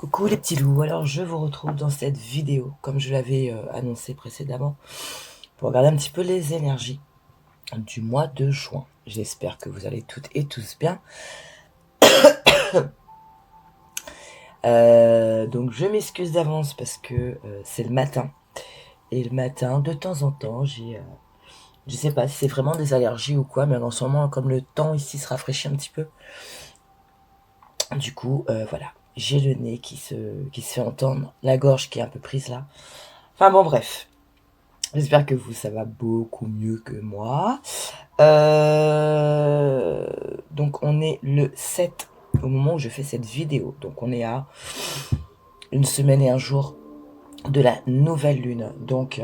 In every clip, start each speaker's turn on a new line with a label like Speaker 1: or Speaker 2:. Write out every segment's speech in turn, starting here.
Speaker 1: Coucou les petits loups, alors je vous retrouve dans cette vidéo, comme je l'avais annoncé précédemment, pour regarder un petit peu les énergies du mois de juin. J'espère que vous allez toutes et tous bien. Donc je m'excuse d'avance parce que c'est le matin. Et le matin, de temps en temps, je sais pas si c'est vraiment des allergies ou quoi, mais en ce moment, comme le temps ici se rafraîchit un petit peu, du coup, voilà. J'ai le nez qui se fait entendre, la gorge qui est un peu prise là. Enfin bon, bref. J'espère que vous, ça va beaucoup mieux que moi. Donc on est le 7 au moment où je fais cette vidéo. Donc on est à une semaine et un jour de la nouvelle lune. Donc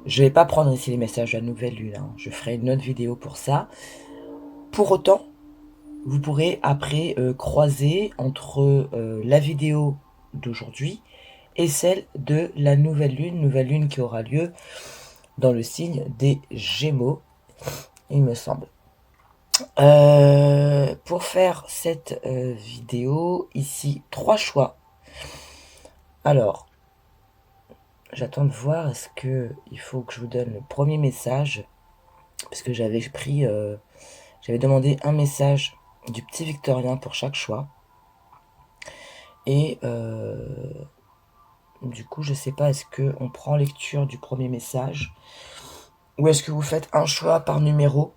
Speaker 1: je vais pas prendre ici les messages de la nouvelle lune, hein. Je ferai une autre vidéo pour ça. Pour autant, vous pourrez après croiser entre la vidéo d'aujourd'hui et celle de la nouvelle lune qui aura lieu dans le signe des Gémeaux, il me semble. Pour faire cette vidéo, ici, 3 choix. Alors, j'attends de voir, est-ce que il faut que je vous donne le premier message, parce que j'avais demandé un message du petit Victorien pour chaque choix. Et du coup, je sais pas, est-ce que on prend lecture du premier message, ou est-ce que vous faites un choix par numéro?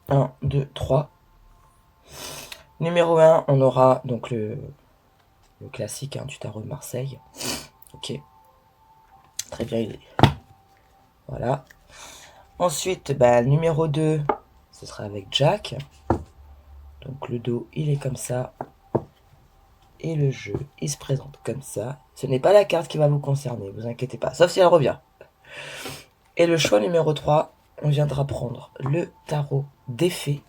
Speaker 1: 1, 2, 3. Numéro 1, on aura donc le classique, hein, du tarot de Marseille. Ok, très bien, voilà. Ensuite, numéro 2, ce sera avec Jack. Donc le dos, il est comme ça. Et le jeu, il se présente comme ça. Ce n'est pas la carte qui va vous concerner, vous inquiétez pas, sauf si elle revient. Et le choix numéro 3, on viendra prendre le tarot des fées.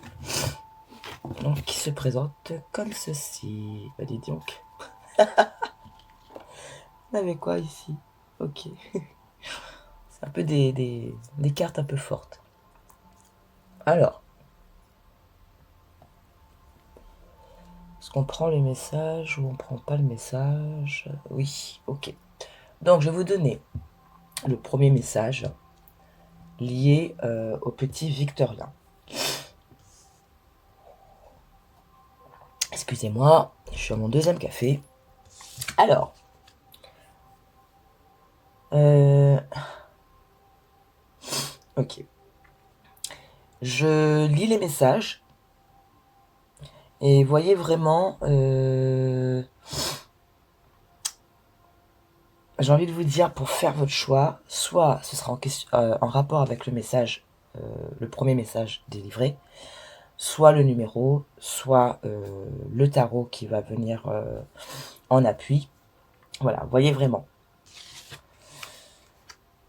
Speaker 1: Donc qui se présente comme ceci. Bah dis donc. On avait quoi ici? Ok. C'est un peu des cartes un peu fortes. Alors, est-ce qu'on prend les messages ou on prend pas le message? Oui, ok. Donc je vais vous donner le premier message lié au petit Victorien. Excusez-moi, je suis à mon deuxième café. Alors, ok. Je lis les messages et voyez vraiment, j'ai envie de vous dire, pour faire votre choix, soit ce sera en rapport avec le message, le premier message délivré, soit le numéro, soit le tarot qui va venir en appui. Voilà, voyez vraiment.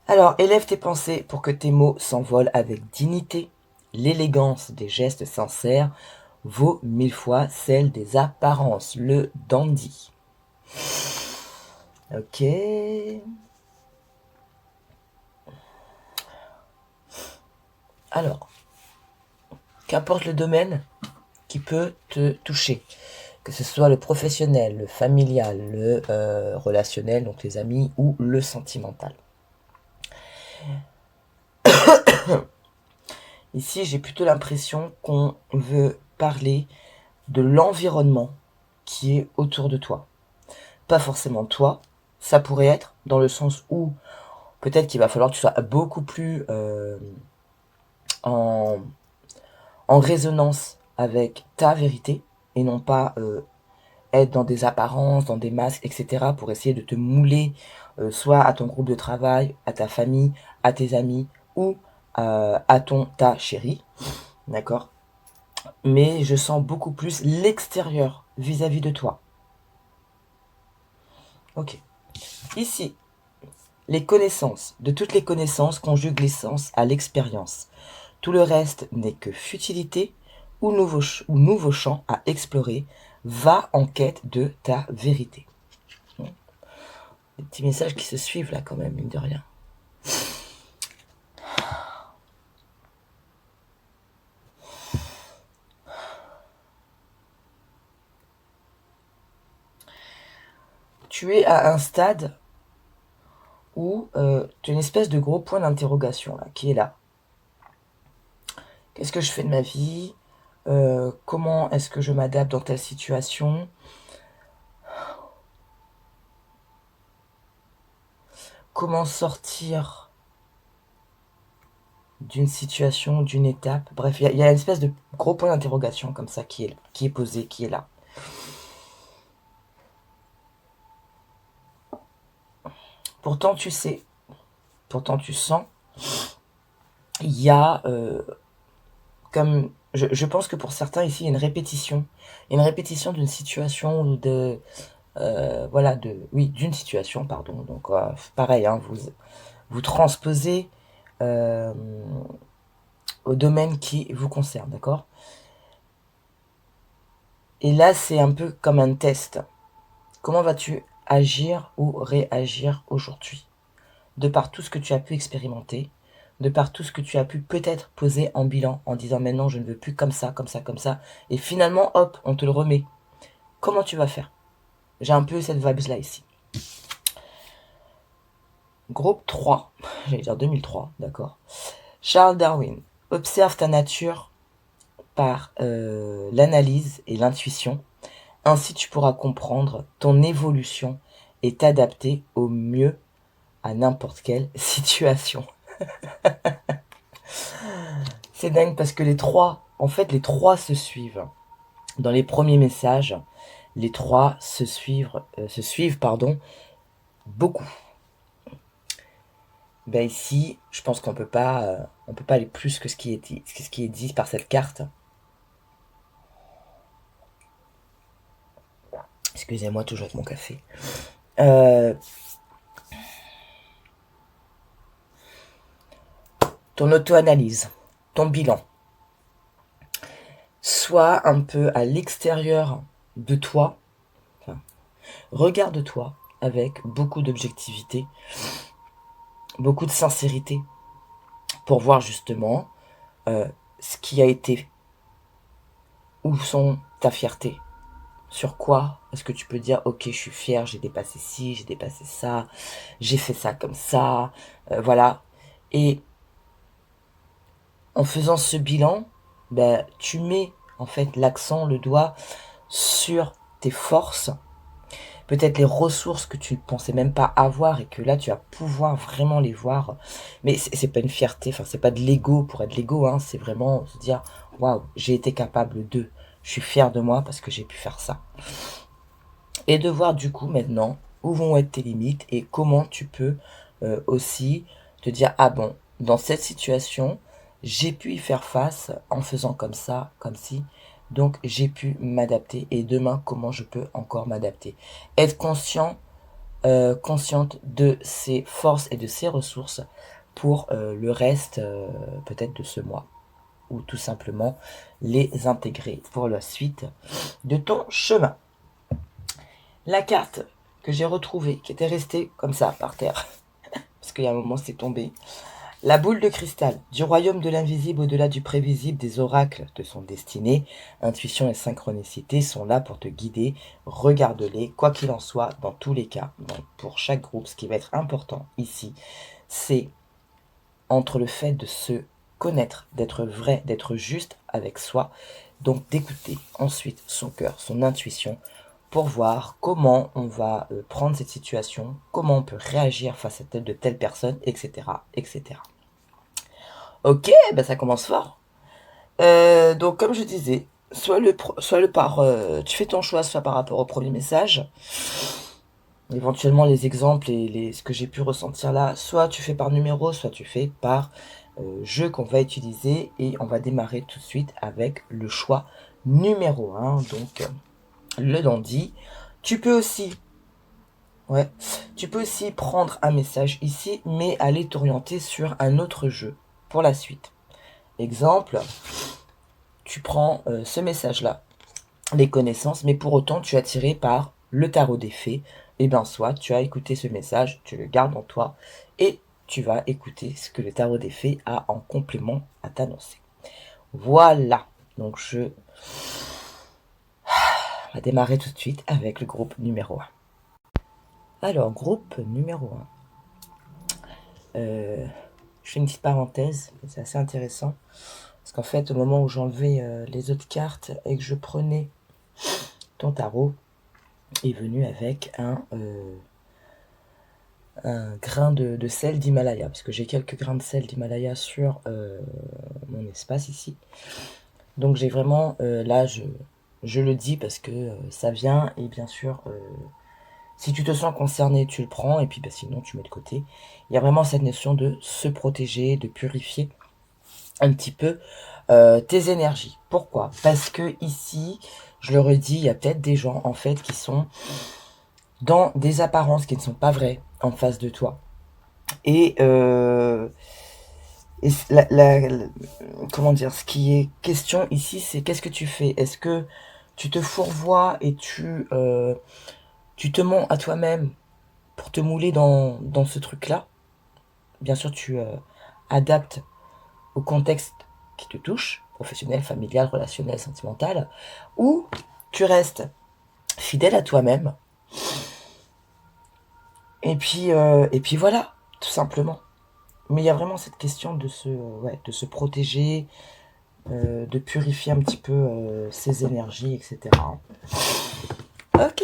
Speaker 1: Alors, élève tes pensées pour que tes mots s'envolent avec dignité. L'élégance des gestes sincères vaut 1000 fois celle des apparences. Le dandy. Ok. Alors, qu'importe le domaine qui peut te toucher, que ce soit le professionnel, le familial, le relationnel, donc les amis, ou le sentimental. Ici, j'ai plutôt l'impression qu'on veut parler de l'environnement qui est autour de toi. Pas forcément toi, ça pourrait être dans le sens où peut-être qu'il va falloir que tu sois beaucoup plus en, en résonance avec ta vérité et non pas être dans des apparences, dans des masques, etc. pour essayer de te mouler soit à ton groupe de travail, à ta famille, à tes amis ou à ta chérie, d'accord? Mais je sens beaucoup plus l'extérieur vis-à-vis de toi. Ok. Ici, les connaissances, de toutes les connaissances conjuguent l'essence à l'expérience. Tout le reste n'est que futilité ou nouveau champ à explorer. Va en quête de ta vérité. Des petits messages qui se suivent là quand même, mine de rien. tu es à un stade où tu as une espèce de gros point d'interrogation là, qui est là. Qu'est-ce que je fais de ma vie? Comment est-ce que je m'adapte dans telle situation? Comment sortir d'une situation, d'une étape? Bref, il y a une espèce de gros point d'interrogation comme ça qui est posé, qui est là. Pourtant, tu sais, pourtant, tu sens, il y a comme... Je pense que pour certains ici, il y a une répétition. Une répétition d'une situation ou de... voilà, oui, d'une situation, pardon. Donc, pareil, hein, vous transposez au domaine qui vous concerne, d'accord? Et là, c'est un peu comme un test. Comment vas-tu agir ou réagir aujourd'hui? De par tout ce que tu as pu expérimenter, de par tout ce que tu as pu peut-être poser en bilan, en disant maintenant je ne veux plus comme ça, comme ça, comme ça, et finalement, hop, on te le remet. Comment tu vas faire? J'ai un peu cette vibes-là ici. Groupe 3, j'allais dire 2003, d'accord. Charles Darwin, observe ta nature par l'analyse et l'intuition. Ainsi, tu pourras comprendre ton évolution et t'adapter au mieux à n'importe quelle situation. C'est dingue parce que les trois se suivent. Dans les premiers messages, les trois se suivent, beaucoup. Ben ici, je pense qu'on peut pas aller plus que ce qui est dit par cette carte. Excusez-moi, toujours avec mon café. Ton auto-analyse, ton bilan. Sois un peu à l'extérieur de toi. Enfin, regarde-toi avec beaucoup d'objectivité, beaucoup de sincérité, pour voir justement ce qui a été, où sont ta fierté, sur quoi est-ce que tu peux dire ok je suis fier, j'ai dépassé ci, j'ai dépassé ça, j'ai fait ça comme ça, voilà. Et en faisant ce bilan, ben, tu mets en fait l'accent, le doigt sur tes forces, peut-être les ressources que tu ne pensais même pas avoir et que là tu vas pouvoir vraiment les voir. Mais c'est pas une fierté, enfin c'est pas de l'ego pour être l'ego, hein, c'est vraiment se dire waouh, j'ai été capable de, je suis fier de moi parce que j'ai pu faire ça. Et de voir du coup maintenant où vont être tes limites et comment tu peux aussi te dire ah bon, dans cette situation j'ai pu y faire face en faisant comme ça, comme ci, donc j'ai pu m'adapter et demain comment je peux encore m'adapter. Être conscient, consciente de ses forces et de ses ressources pour le reste peut-être de ce mois ou tout simplement les intégrer pour la suite de ton chemin. La carte que j'ai retrouvée, qui était restée comme ça par terre, parce qu'il y a un moment c'est tombé. La boule de cristal, du royaume de l'invisible au-delà du prévisible, des oracles de son destinée, intuition et synchronicité sont là pour te guider. Regarde-les, quoi qu'il en soit, dans tous les cas. Donc pour chaque groupe, ce qui va être important ici, c'est entre le fait de se connaître, d'être vrai, d'être juste avec soi, donc d'écouter ensuite son cœur, son intuition, pour voir comment on va prendre cette situation, comment on peut réagir face à telle de telle personne, etc., etc. Ok, ben ça commence fort. Donc comme je disais, tu fais ton choix soit par rapport au premier message, éventuellement les exemples et ce que j'ai pu ressentir là, soit tu fais par numéro, soit tu fais par jeu qu'on va utiliser et on va démarrer tout de suite avec le choix numéro 1, donc le dandy. Tu peux aussi prendre un message ici, mais aller t'orienter sur un autre jeu pour la suite. Exemple, tu prends ce message-là, les connaissances, mais pour autant tu es attiré par le tarot des fées. Et bien soit tu as écouté ce message, tu le gardes en toi et tu vas écouter ce que le tarot des fées a en complément à t'annoncer. Voilà, donc on va démarrer tout de suite avec le groupe numéro 1. Alors, groupe numéro 1. Je fais une petite parenthèse, c'est assez intéressant. Parce qu'en fait, au moment où j'enlevais les autres cartes et que je prenais ton tarot, est venu avec un grain de sel d'Himalaya. Parce que j'ai quelques grains de sel d'Himalaya sur mon espace ici. Donc j'ai vraiment, là, je le dis parce que ça vient. Et bien sûr, si tu te sens concerné, tu le prends. Et puis bah, sinon, tu mets de côté. Il y a vraiment cette notion de se protéger, de purifier un petit peu tes énergies. Pourquoi? Parce que ici, je le redis, il y a peut-être des gens en fait qui sont dans des apparences qui ne sont pas vraies en face de toi. Et, comment dire, ce qui est question ici, c'est qu'est-ce que tu fais? Est-ce que tu te fourvoies et tu te mens à toi-même pour te mouler dans ce truc-là? Bien sûr, tu adaptes au contexte qui te touche, professionnel, familial, relationnel, sentimental, ou tu restes fidèle à toi-même. Et puis voilà, tout simplement. Mais il y a vraiment cette question de se protéger, de purifier un petit peu ses énergies, etc. Ok.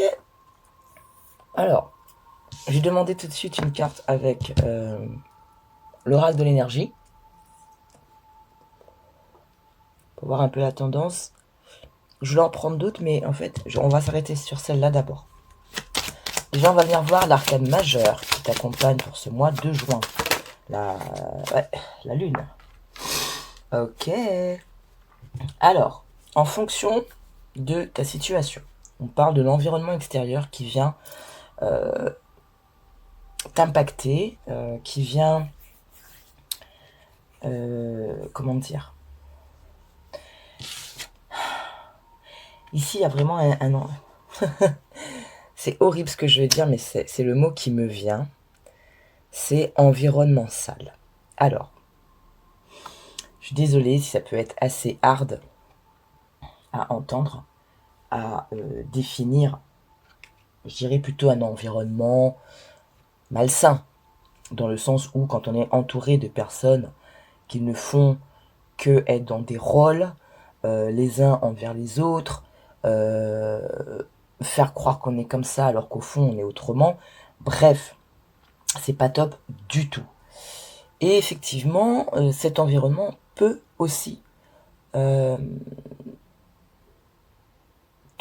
Speaker 1: Alors, j'ai demandé tout de suite une carte avec l'oracle de l'énergie. Pour voir un peu la tendance. Je voulais en prendre d'autres, mais en fait, on va s'arrêter sur celle-là d'abord. Déjà, on va venir voir l'arcane majeur qui t'accompagne pour ce mois de juin. La lune. Ok. Alors, en fonction de ta situation, on parle de l'environnement extérieur qui vient t'impacter, qui vient... comment dire? Ici, il y a vraiment un c'est horrible ce que je vais dire, mais c'est le mot qui me vient. C'est environnement sale. Alors, je suis désolée si ça peut être assez hard à entendre, à définir. Je dirais plutôt un environnement malsain, dans le sens où quand on est entouré de personnes qui ne font que être dans des rôles, les uns envers les autres, faire croire qu'on est comme ça alors qu'au fond on est autrement. Bref, c'est pas top du tout. Et effectivement, cet environnement peut aussi te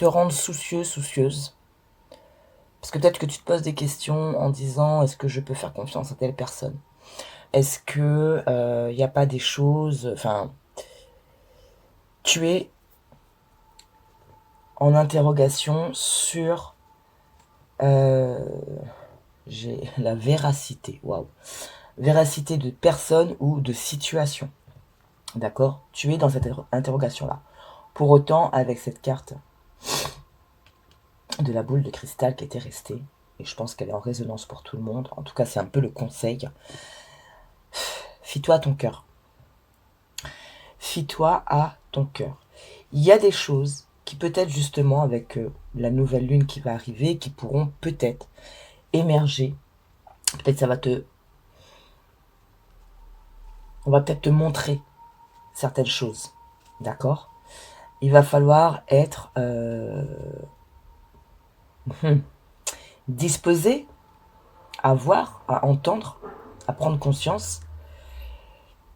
Speaker 1: rendre soucieux, soucieuse. Parce que peut-être que tu te poses des questions en disant est-ce que je peux faire confiance à telle personne? Est-ce que il n'y a pas des choses... Enfin, tu es en interrogation sur j'ai la véracité. Waouh. Véracité de personne ou de situation. D'accord? Tu es dans cette interrogation-là. Pour autant, avec cette carte de la boule de cristal qui était restée, et je pense qu'elle est en résonance pour tout le monde, en tout cas c'est un peu le conseil, fie-toi à ton cœur. Fie-toi à ton cœur. Il y a des choses qui peut-être justement avec la nouvelle lune qui va arriver, qui pourront peut-être émerger. Peut-être ça va on va peut-être te montrer certaines choses. D'accord? Il va falloir être disposé à voir, à entendre, à prendre conscience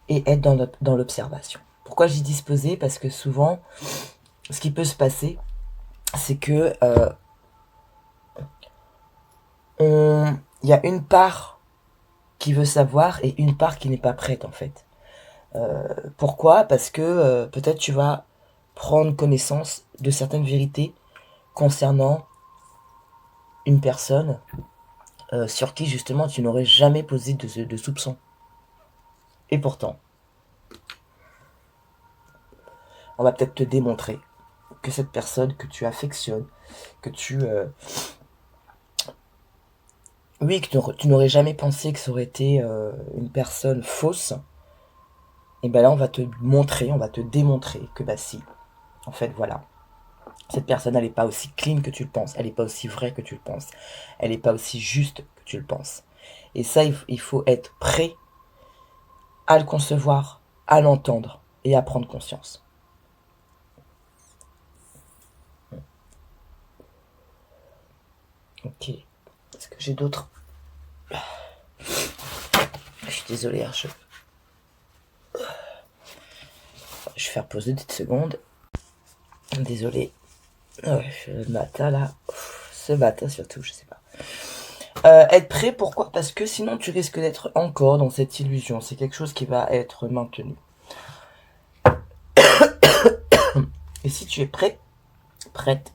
Speaker 1: et être dans l'observation. Pourquoi j'y disposé? Parce que souvent, ce qui peut se passer, c'est que il y a une part qui veut savoir et une part qui n'est pas prête en fait. Pourquoi? Parce que peut-être tu vas prendre connaissance de certaines vérités concernant une personne sur qui justement tu n'aurais jamais posé de soupçons. Et pourtant, on va peut-être te démontrer que cette personne que tu affectionnes, que oui, que tu n'aurais jamais pensé que ça aurait été une personne fausse, et ben là on va te montrer, on va te démontrer que bah si, en fait voilà. Cette personne, elle n'est pas aussi clean que tu le penses. Elle n'est pas aussi vraie que tu le penses. Elle n'est pas aussi juste que tu le penses. Et ça, il faut être prêt à le concevoir, à l'entendre et à prendre conscience. Ok. Est-ce que j'ai d'autres? Je suis désolé, hein, je vais faire poser des secondes. Désolé. Le matin là. Ce matin surtout, je sais pas. Être prêt, pourquoi? Parce que sinon tu risques d'être encore dans cette illusion. C'est quelque chose qui va être maintenu. Et si tu es prêt, prête,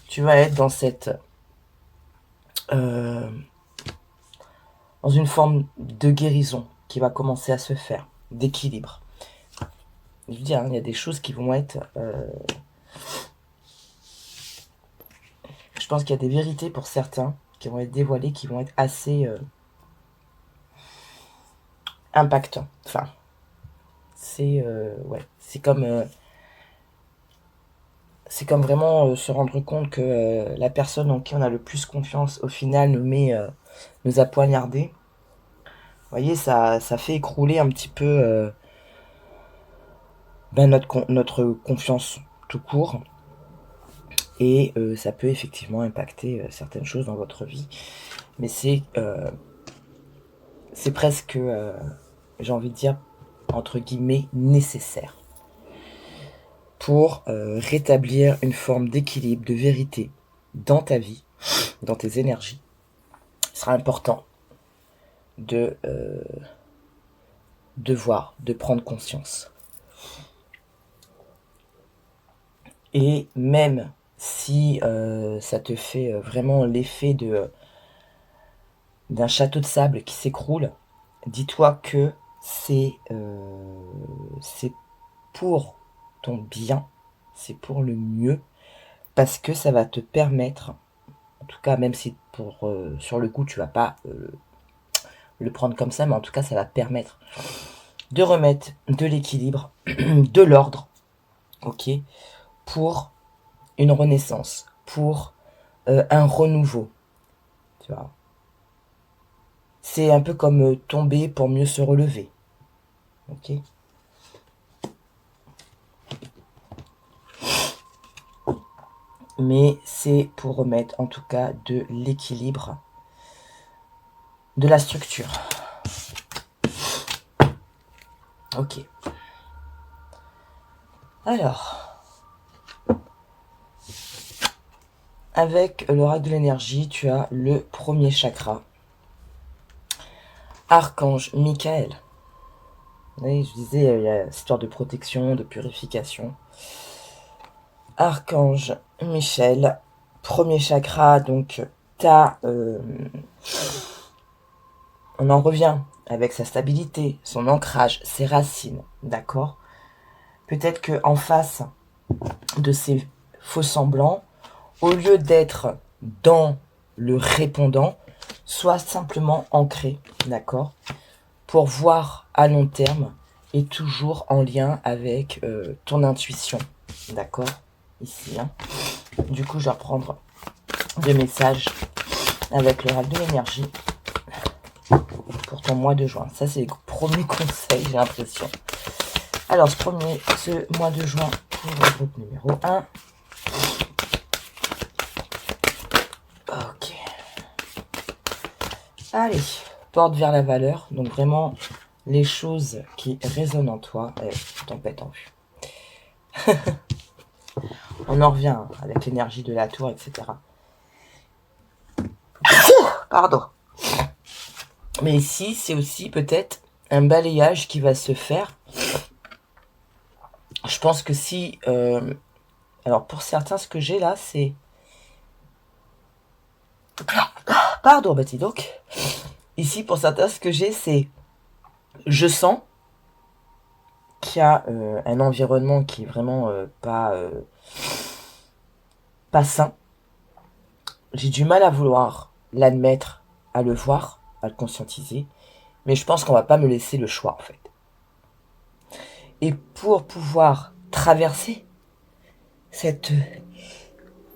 Speaker 1: tu vas être dans cette... dans une forme de guérison qui va commencer à se faire, d'équilibre. Je veux dire, hein, il y a des choses qui vont être... je pense qu'il y a des vérités pour certains qui vont être dévoilées, qui vont être assez impactants. Enfin, c'est ouais, c'est comme vraiment se rendre compte que la personne en qui on a le plus confiance, au final, nous a poignardés. Vous voyez, ça fait écrouler un petit peu notre confiance tout court. Et ça peut effectivement impacter certaines choses dans votre vie. Mais c'est presque, j'ai envie de dire, entre guillemets, nécessaire pour rétablir une forme d'équilibre, de vérité dans ta vie, dans tes énergies. Il sera important de voir, de prendre conscience. Et même si ça te fait vraiment l'effet d'un château de sable qui s'écroule, dis-toi que c'est pour ton bien, c'est pour le mieux, parce que ça va te permettre, en tout cas même si sur le coup tu vas pas le prendre comme ça, mais en tout cas ça va te permettre de remettre de l'équilibre, de l'ordre, ok, pour une renaissance, pour un renouveau, tu vois. C'est un peu comme tomber pour mieux se relever, ok. Mais c'est pour remettre en tout cas de l'équilibre, de la structure. Ok. Alors, avec l'oracle de l'énergie, tu as le premier chakra. Archange Michael. Oui, je disais, il y a cette histoire de protection, de purification. Archange Michel, premier chakra, donc t'as... on en revient avec sa stabilité, son ancrage, ses racines, d'accord? Peut-être qu'en face de ces faux semblants, au lieu d'être dans le répondant, sois simplement ancré, d'accord? Pour voir à long terme et toujours en lien avec ton intuition, d'accord? Ici, hein. Du coup, je vais reprendre deux messages avec l'oracle de l'énergie pour ton mois de juin. Ça, c'est le premier conseil, j'ai l'impression. Alors, ce mois de juin pour le groupe numéro 1. Ok. Allez, porte vers la valeur. Donc, vraiment, les choses qui résonnent en toi. Tempête en vue. On en revient avec l'énergie de la tour, etc. Pardon. Mais ici, c'est aussi peut-être un balayage qui va se faire. Je pense que si... alors, pour certains, ce que j'ai là, c'est... Pardon, bah dis donc. Ici, pour certains, ce que j'ai, c'est... Je sens qu'il y a un environnement qui est vraiment pas sain. J'ai du mal à vouloir l'admettre, à le voir, à le conscientiser. Mais je pense qu'on va pas me laisser le choix, en fait. Et pour pouvoir traverser cette...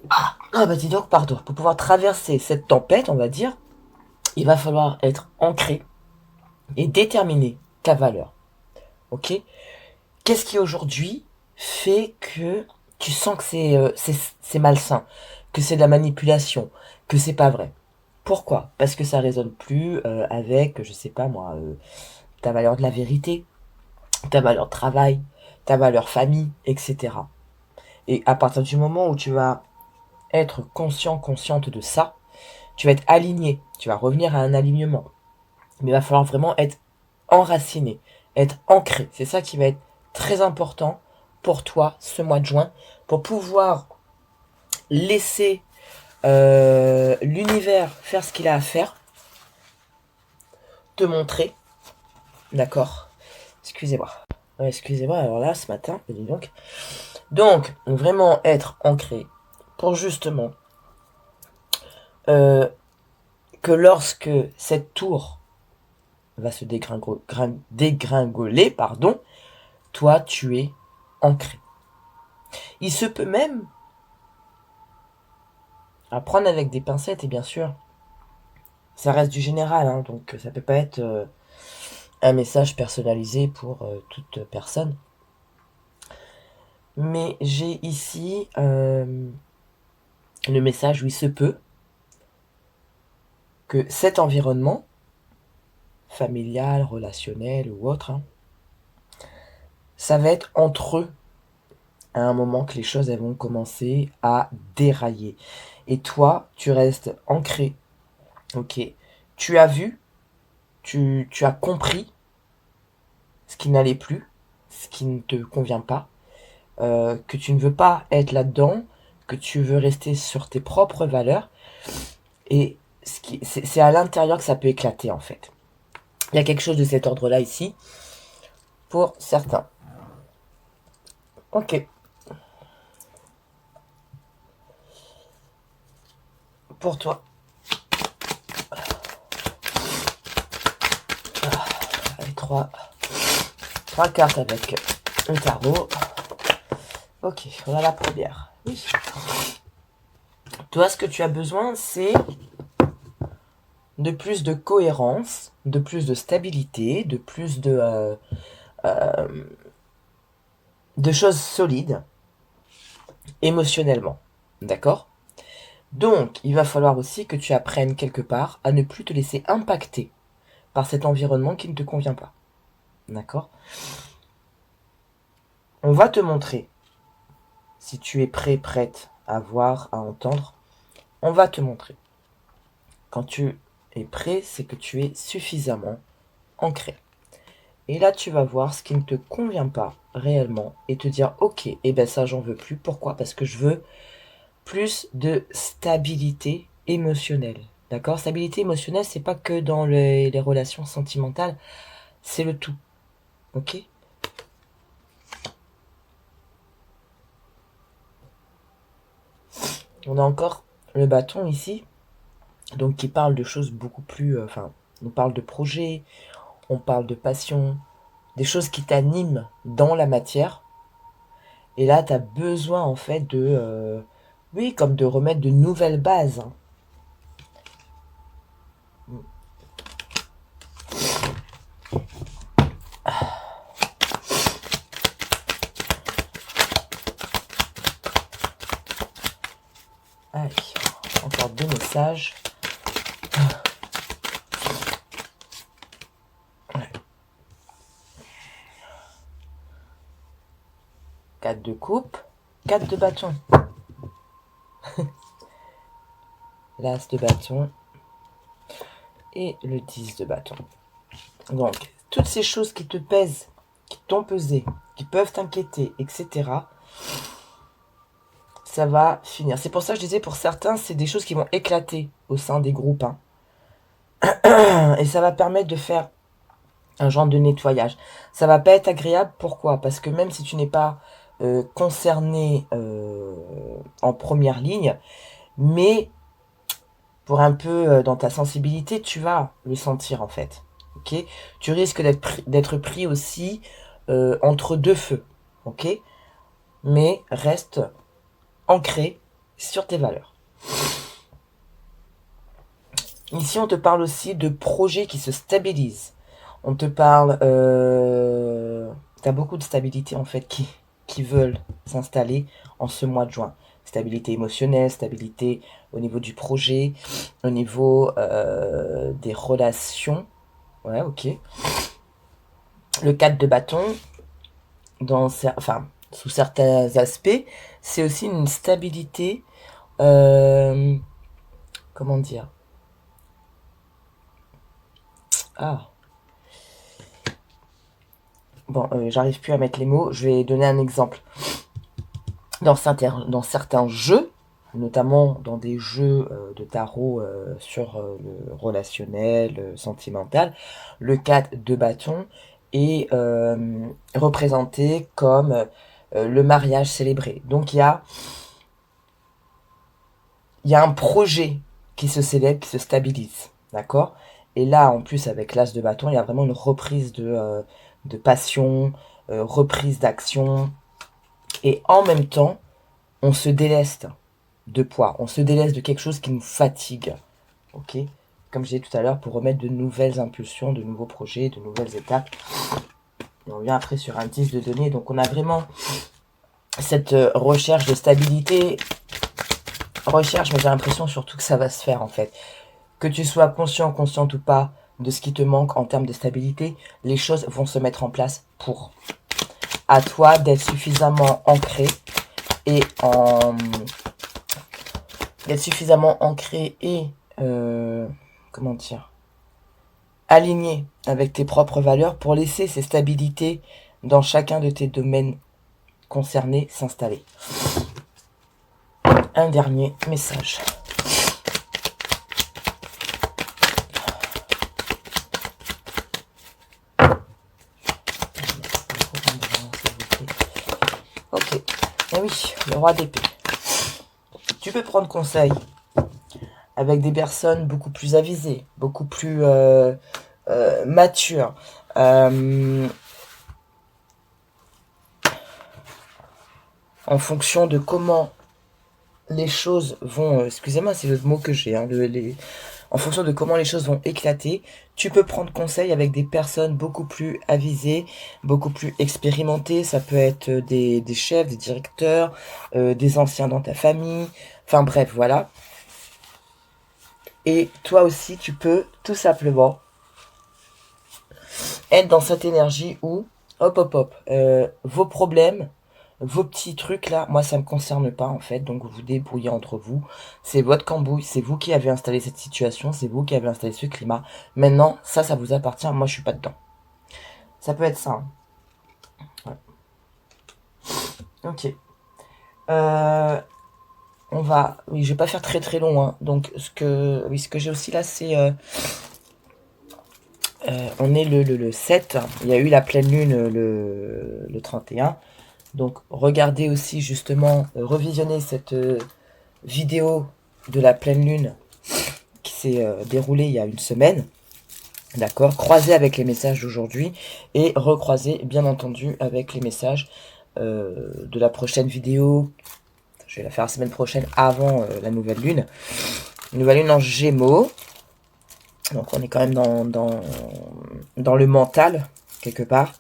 Speaker 1: Ah bah dis donc, pardon. Pour pouvoir traverser cette tempête, on va dire, il va falloir être ancré et déterminer ta valeur. Ok? Qu'est-ce qui aujourd'hui fait que tu sens que c'est malsain, que c'est de la manipulation, que c'est pas vrai? Pourquoi? Parce que ça résonne plus avec, je sais pas moi, ta valeur de la vérité, ta valeur travail, ta valeur famille, etc. Et à partir du moment où tu vas être conscient, consciente de ça, tu vas être aligné, tu vas revenir à un alignement. Mais il va falloir vraiment être enraciné, être ancré. C'est ça qui va être très important pour toi ce mois de juin, pour pouvoir laisser l'univers faire ce qu'il a à faire, te montrer, d'accord? Excusez-moi. Ouais, excusez-moi, alors là, ce matin, dis donc. Donc, vraiment être ancré pour justement euh, que lorsque cette tour va se dégringoler, pardon, toi, tu es ancré. Il se peut même, à prendre avec des pincettes, et bien sûr, ça reste du général, hein, donc ça peut pas être un message personnalisé pour toute personne. Mais j'ai ici le message où il se peut que cet environnement, familial, relationnel ou autre, hein, ça va être entre eux à un moment que les choses elles vont commencer à dérailler. Et toi, tu restes ancré. Ok. Tu as vu, tu as compris ce qui n'allait plus, ce qui ne te convient pas, que tu ne veux pas être là-dedans, que tu veux rester sur tes propres valeurs. Et c'est à l'intérieur que ça peut éclater en fait. Il y a quelque chose de cet ordre-là ici, pour certains. Ok. Pour toi. Allez, trois cartes avec un tarot. Ok, on a la première. Oui. Toi, ce que tu as besoin, c'est de plus de cohérence, de plus de stabilité, de plus de choses solides émotionnellement. D'accord? Donc, il va falloir aussi que tu apprennes quelque part à ne plus te laisser impacter par cet environnement qui ne te convient pas. D'accord? On va te montrer, si tu es prêt, prête à voir, à entendre, on va te montrer. Quand tu es prêt, c'est que tu es suffisamment ancré. Et là, tu vas voir ce qui ne te convient pas réellement et te dire, ok, et ben ça, j'en veux plus. Pourquoi? Parce que je veux plus de stabilité émotionnelle. D'accord? Stabilité émotionnelle, c'est pas que dans les relations sentimentales, c'est le tout. Ok? On a encore le bâton ici, donc qui parle de choses beaucoup plus... Enfin, on parle de projets, on parle de passion, des choses qui t'animent dans la matière. Et là, tu as besoin en fait de... oui, comme de remettre de nouvelles bases. Hein. Allez, encore deux messages. Ouais. 4 de coupe, 4 de bâton. L'as de bâton et le 10 de bâton. Donc, toutes ces choses qui te pèsent, qui t'ont pesé, qui peuvent t'inquiéter, etc., ça va finir. C'est pour ça que je disais, pour certains, c'est des choses qui vont éclater au sein des groupes. Hein. Et ça va permettre de faire un genre de nettoyage. Ça va pas être agréable, pourquoi? Parce que même si tu n'es pas concerné en première ligne, mais pour un peu dans ta sensibilité, tu vas le sentir en fait. Ok? Tu risques d'être pris aussi entre deux feux. Ok? Mais reste ancré sur tes valeurs. Ici, on te parle aussi de projets qui se stabilisent. On te parle... tu as beaucoup de stabilité, en fait, qui veulent s'installer en ce mois de juin. Stabilité émotionnelle, stabilité au niveau du projet, au niveau des relations. Ouais, ok. Le 4 de bâton, sous certains aspects, c'est aussi une stabilité... comment dire? Ah. Bon, j'arrive plus à mettre les mots. Je vais donner un exemple. Dans certains jeux, notamment dans des jeux de tarot sur le relationnel, sentimental, le 4 de bâton est représenté comme le mariage célébré. Donc il y a un projet qui se célèbre, qui se stabilise, d'accord? Et là, en plus, avec l'as de bâton, il y a vraiment une reprise de passion, reprise d'action, et en même temps, on se déleste de poids, on se déleste de quelque chose qui nous fatigue, ok? Comme je disais tout à l'heure, pour remettre de nouvelles impulsions, de nouveaux projets, de nouvelles étapes. Et on vient après sur un 10 de données, donc on a vraiment cette recherche de stabilité, mais j'ai l'impression surtout que ça va se faire en fait. Que tu sois consciente ou pas de ce qui te manque en termes de stabilité, les choses vont se mettre en place pour. À toi d'être suffisamment ancré et comment dire, aligné avec tes propres valeurs pour laisser ces stabilités dans chacun de tes domaines concernés s'installer. Un dernier message. Ok. Et oui, le roi d'épée. Tu peux prendre conseil avec des personnes beaucoup plus avisées, beaucoup plus matures. En fonction de comment les choses vont... excusez-moi, c'est le mot que j'ai. En fonction de comment les choses vont éclater, tu peux prendre conseil avec des personnes beaucoup plus avisées, beaucoup plus expérimentées. Ça peut être des chefs, des directeurs, des anciens dans ta famille. Enfin bref, voilà. Et toi aussi, tu peux tout simplement être dans cette énergie où, hop, vos problèmes, vos petits trucs là, moi ça me concerne pas en fait, donc vous débrouillez entre vous. C'est votre cambouis, c'est vous qui avez installé cette situation, c'est vous qui avez installé ce climat. Maintenant, ça vous appartient, moi je suis pas dedans. Ça peut être ça. Hein. Ouais. Ok. On va... Oui, je vais pas faire très long. Hein. Donc, ce que j'ai aussi là, c'est... on est le 7. Il y a eu la pleine lune le 31. Donc, regardez aussi, justement, revisionnez cette vidéo de la pleine lune qui s'est déroulée il y a une semaine. D'accord? Croisez avec les messages d'aujourd'hui et recroisez, bien entendu, avec les messages de la prochaine vidéo. Je vais la faire la semaine prochaine avant la nouvelle lune. Nouvelle lune en Gémeaux. Donc on est quand même dans le mental, quelque part.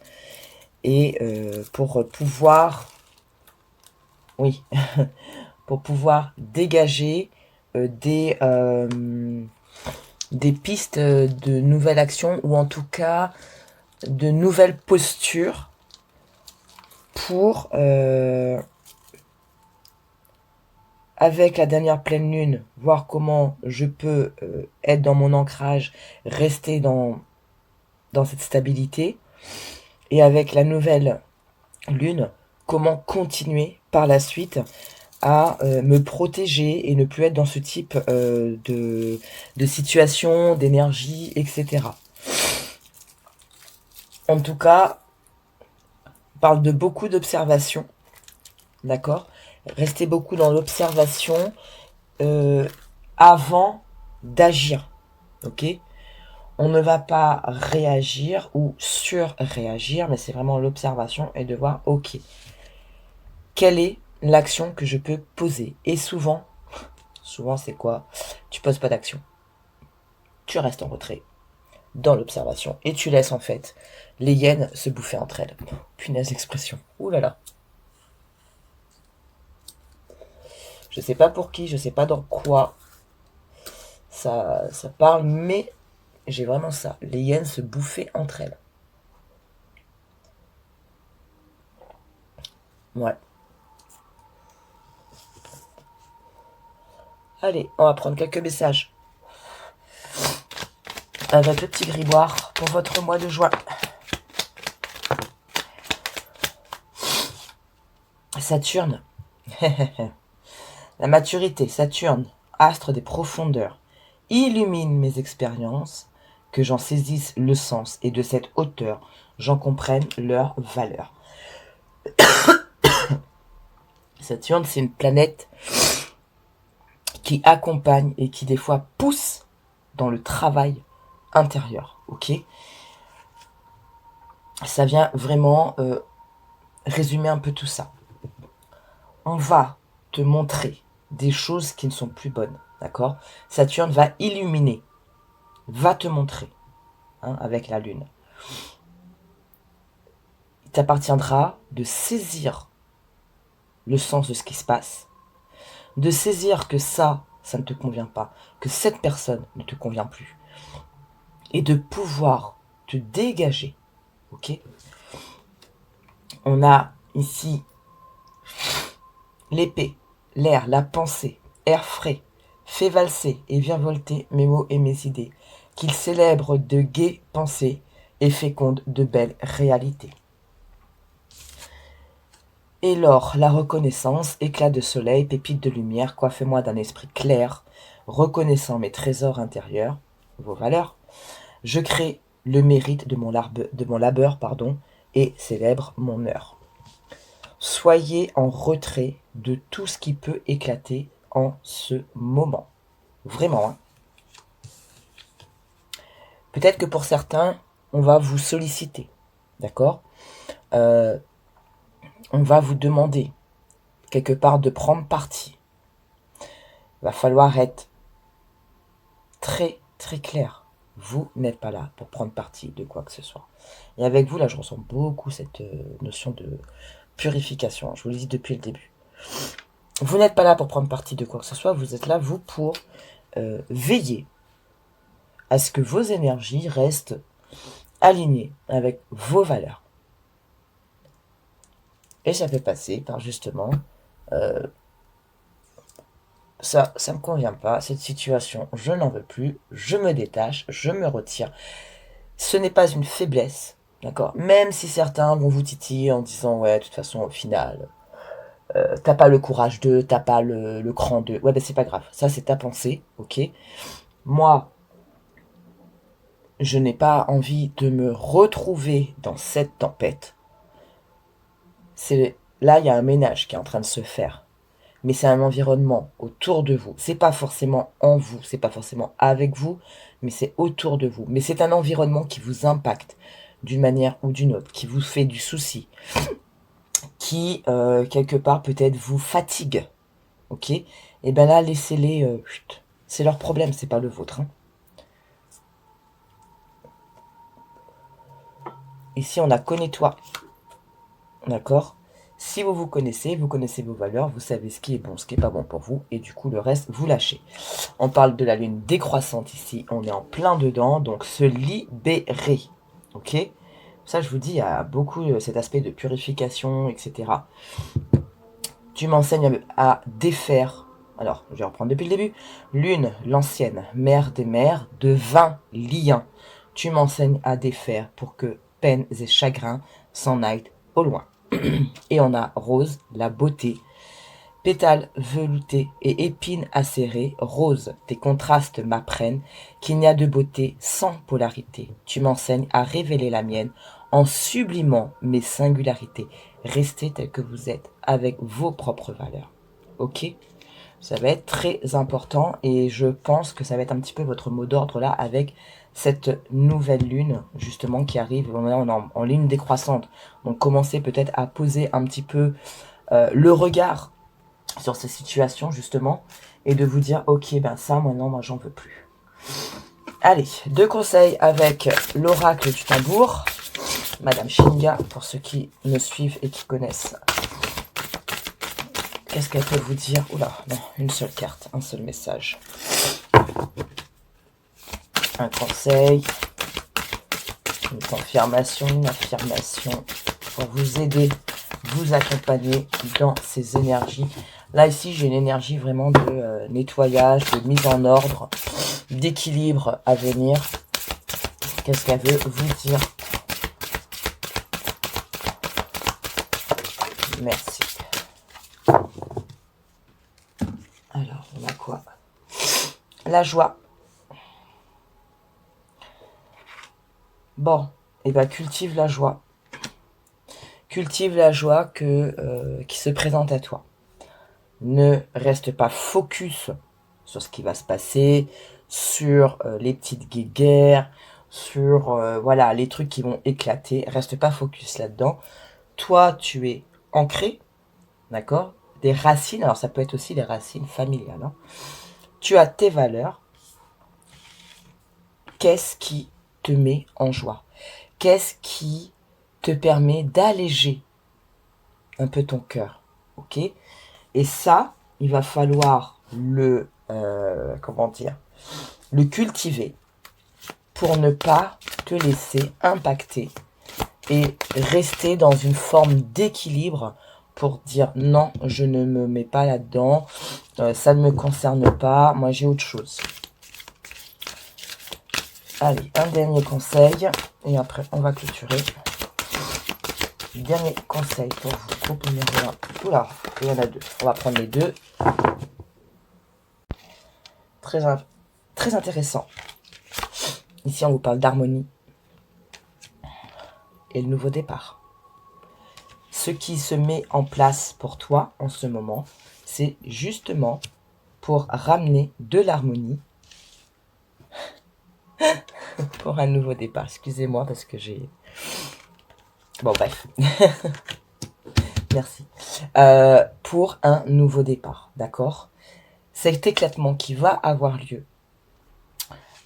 Speaker 1: Et pour pouvoir... Oui. pour pouvoir dégager des pistes de nouvelles actions, ou en tout cas de nouvelles postures pour... avec la dernière pleine lune, voir comment je peux être dans mon ancrage, rester dans cette stabilité. Et avec la nouvelle lune, comment continuer par la suite à me protéger et ne plus être dans ce type de situation, d'énergie, etc. En tout cas, on parle de beaucoup d'observation, d'accord ? Restez beaucoup dans l'observation avant d'agir, ok ? On ne va pas réagir ou surréagir, mais c'est vraiment l'observation et de voir, ok, quelle est l'action que je peux poser. Et souvent c'est quoi? Tu poses pas d'action. Tu restes en retrait, dans l'observation, et tu laisses en fait les hyènes se bouffer entre elles. Punaise expression. Ouh là là. Je sais pas pour qui, je sais pas dans quoi ça parle, mais j'ai vraiment ça. Les hyènes se bouffer entre elles. Ouais. Allez, on va prendre quelques messages avec le petit grimoire pour votre mois de juin. Saturne. La maturité, Saturne, astre des profondeurs, illumine mes expériences, que j'en saisisse le sens et de cette hauteur, j'en comprenne leur valeur. Saturne, c'est une planète qui accompagne et qui des fois pousse dans le travail intérieur, ok? Ça vient vraiment résumer un peu tout ça. On va te montrer des choses qui ne sont plus bonnes, d'accord? Saturne va illuminer, va te montrer, hein, avec la Lune. Il t'appartiendra de saisir le sens de ce qui se passe, de saisir que ça ne te convient pas, que cette personne ne te convient plus, et de pouvoir te dégager, ok? On a ici l'épée, l'air, la pensée, air frais, fais valser et virevolter mes mots et mes idées, qu'ils célèbrent de gaies pensées et fécondent de belles réalités. Et l'or, la reconnaissance, éclat de soleil, pépite de lumière, coiffez-moi d'un esprit clair, reconnaissant mes trésors intérieurs, vos valeurs. Je crée le mérite de mon labeur, et célèbre mon heure. Soyez en retrait de tout ce qui peut éclater en ce moment. Vraiment, hein. Peut-être que pour certains, on va vous solliciter, d'accord? On va vous demander quelque part de prendre parti. Il va falloir être très très clair. Vous n'êtes pas là pour prendre parti de quoi que ce soit. Et avec vous, là, je ressens beaucoup cette notion de purification. Je vous le dis depuis le début. Vous n'êtes pas là pour prendre parti de quoi que ce soit. Vous êtes là, vous, pour veiller à ce que vos énergies restent alignées avec vos valeurs. Et ça fait passer par justement ça me convient pas, cette situation, je n'en veux plus, je me détache, je me retire. Ce n'est pas une faiblesse, d'accord? Même si certains vont vous titiller en disant, ouais, de toute façon, au final, t'as pas le courage de, t'as pas le cran de, ouais, ben c'est pas grave, ça c'est ta pensée, ok? Moi, je n'ai pas envie de me retrouver dans cette tempête. Là, il y a un ménage qui est en train de se faire. Mais c'est un environnement autour de vous. C'est pas forcément en vous, c'est pas forcément avec vous, mais c'est autour de vous. Mais c'est un environnement qui vous impacte d'une manière ou d'une autre, qui vous fait du souci, qui quelque part peut-être vous fatigue, ok? Et ben là, laissez-les, c'est leur problème, c'est pas le vôtre. Hein. Ici, on a connais-toi, d'accord? Si vous vous connaissez vos valeurs, vous savez ce qui est bon, ce qui est pas bon pour vous, et du coup le reste, vous lâchez. On parle de la lune décroissante ici, on est en plein dedans, donc se libérer, ok? Ça, je vous dis, il y a beaucoup cet aspect de purification, etc. Tu m'enseignes à défaire, alors je vais reprendre depuis le début, lune, l'ancienne, mère des mères, de 20 liens. Tu m'enseignes à défaire pour que peines et chagrins s'en aillent au loin. Et on a rose, la beauté, pétales veloutés et épines acérées, rose, tes contrastes m'apprennent qu'il n'y a de beauté sans polarité. Tu m'enseignes à révéler la mienne en sublimant mes singularités. Restez tel que vous êtes avec vos propres valeurs. Ok? Ça va être très important et je pense que ça va être un petit peu votre mot d'ordre là avec cette nouvelle lune justement qui arrive. On est en lune décroissante. Donc commencez peut-être à poser un petit peu le regard sur ces situations, justement, et de vous dire, ok, ben ça, maintenant, moi, j'en veux plus. Allez, 2 conseils avec l'oracle du tambour, Madame Shinga, pour ceux qui me suivent et qui connaissent. Qu'est-ce qu'elle peut vous dire? Oula, non, une seule carte, un seul message. Un conseil, une confirmation, une affirmation pour vous aider, vous accompagner dans ces énergies. Là, ici, j'ai une énergie vraiment de nettoyage, de mise en ordre, d'équilibre à venir. Qu'est-ce qu'elle veut vous dire? Merci. Alors, on a quoi? La joie. Bon, et ben cultive la joie. Cultive la joie qui se présente à toi. Ne reste pas focus sur ce qui va se passer, sur les petites guéguerres, sur voilà, les trucs qui vont éclater. Reste pas focus là-dedans. Toi, tu es ancré, d'accord? Des racines, alors ça peut être aussi des racines familiales. Hein. Tu as tes valeurs. Qu'est-ce qui te met en joie? Qu'est-ce qui te permet d'alléger un peu ton cœur? Ok? Et ça, il va falloir le, comment dire, le cultiver pour ne pas te laisser impacter et rester dans une forme d'équilibre pour dire non, je ne me mets pas là-dedans, ça ne me concerne pas, moi j'ai autre chose. Allez, un dernier conseil et après on va clôturer. Dernier conseil pour vous, groupe numéro 1. Oula, il y en a 2. On va prendre les 2. Très intéressant. Ici, on vous parle d'harmonie et le nouveau départ. Ce qui se met en place pour toi en ce moment, c'est justement pour ramener de l'harmonie pour un nouveau départ. Excusez-moi parce que j'ai... Bon, bref. Merci. Pour un nouveau départ, d'accord? Cet éclatement qui va avoir lieu,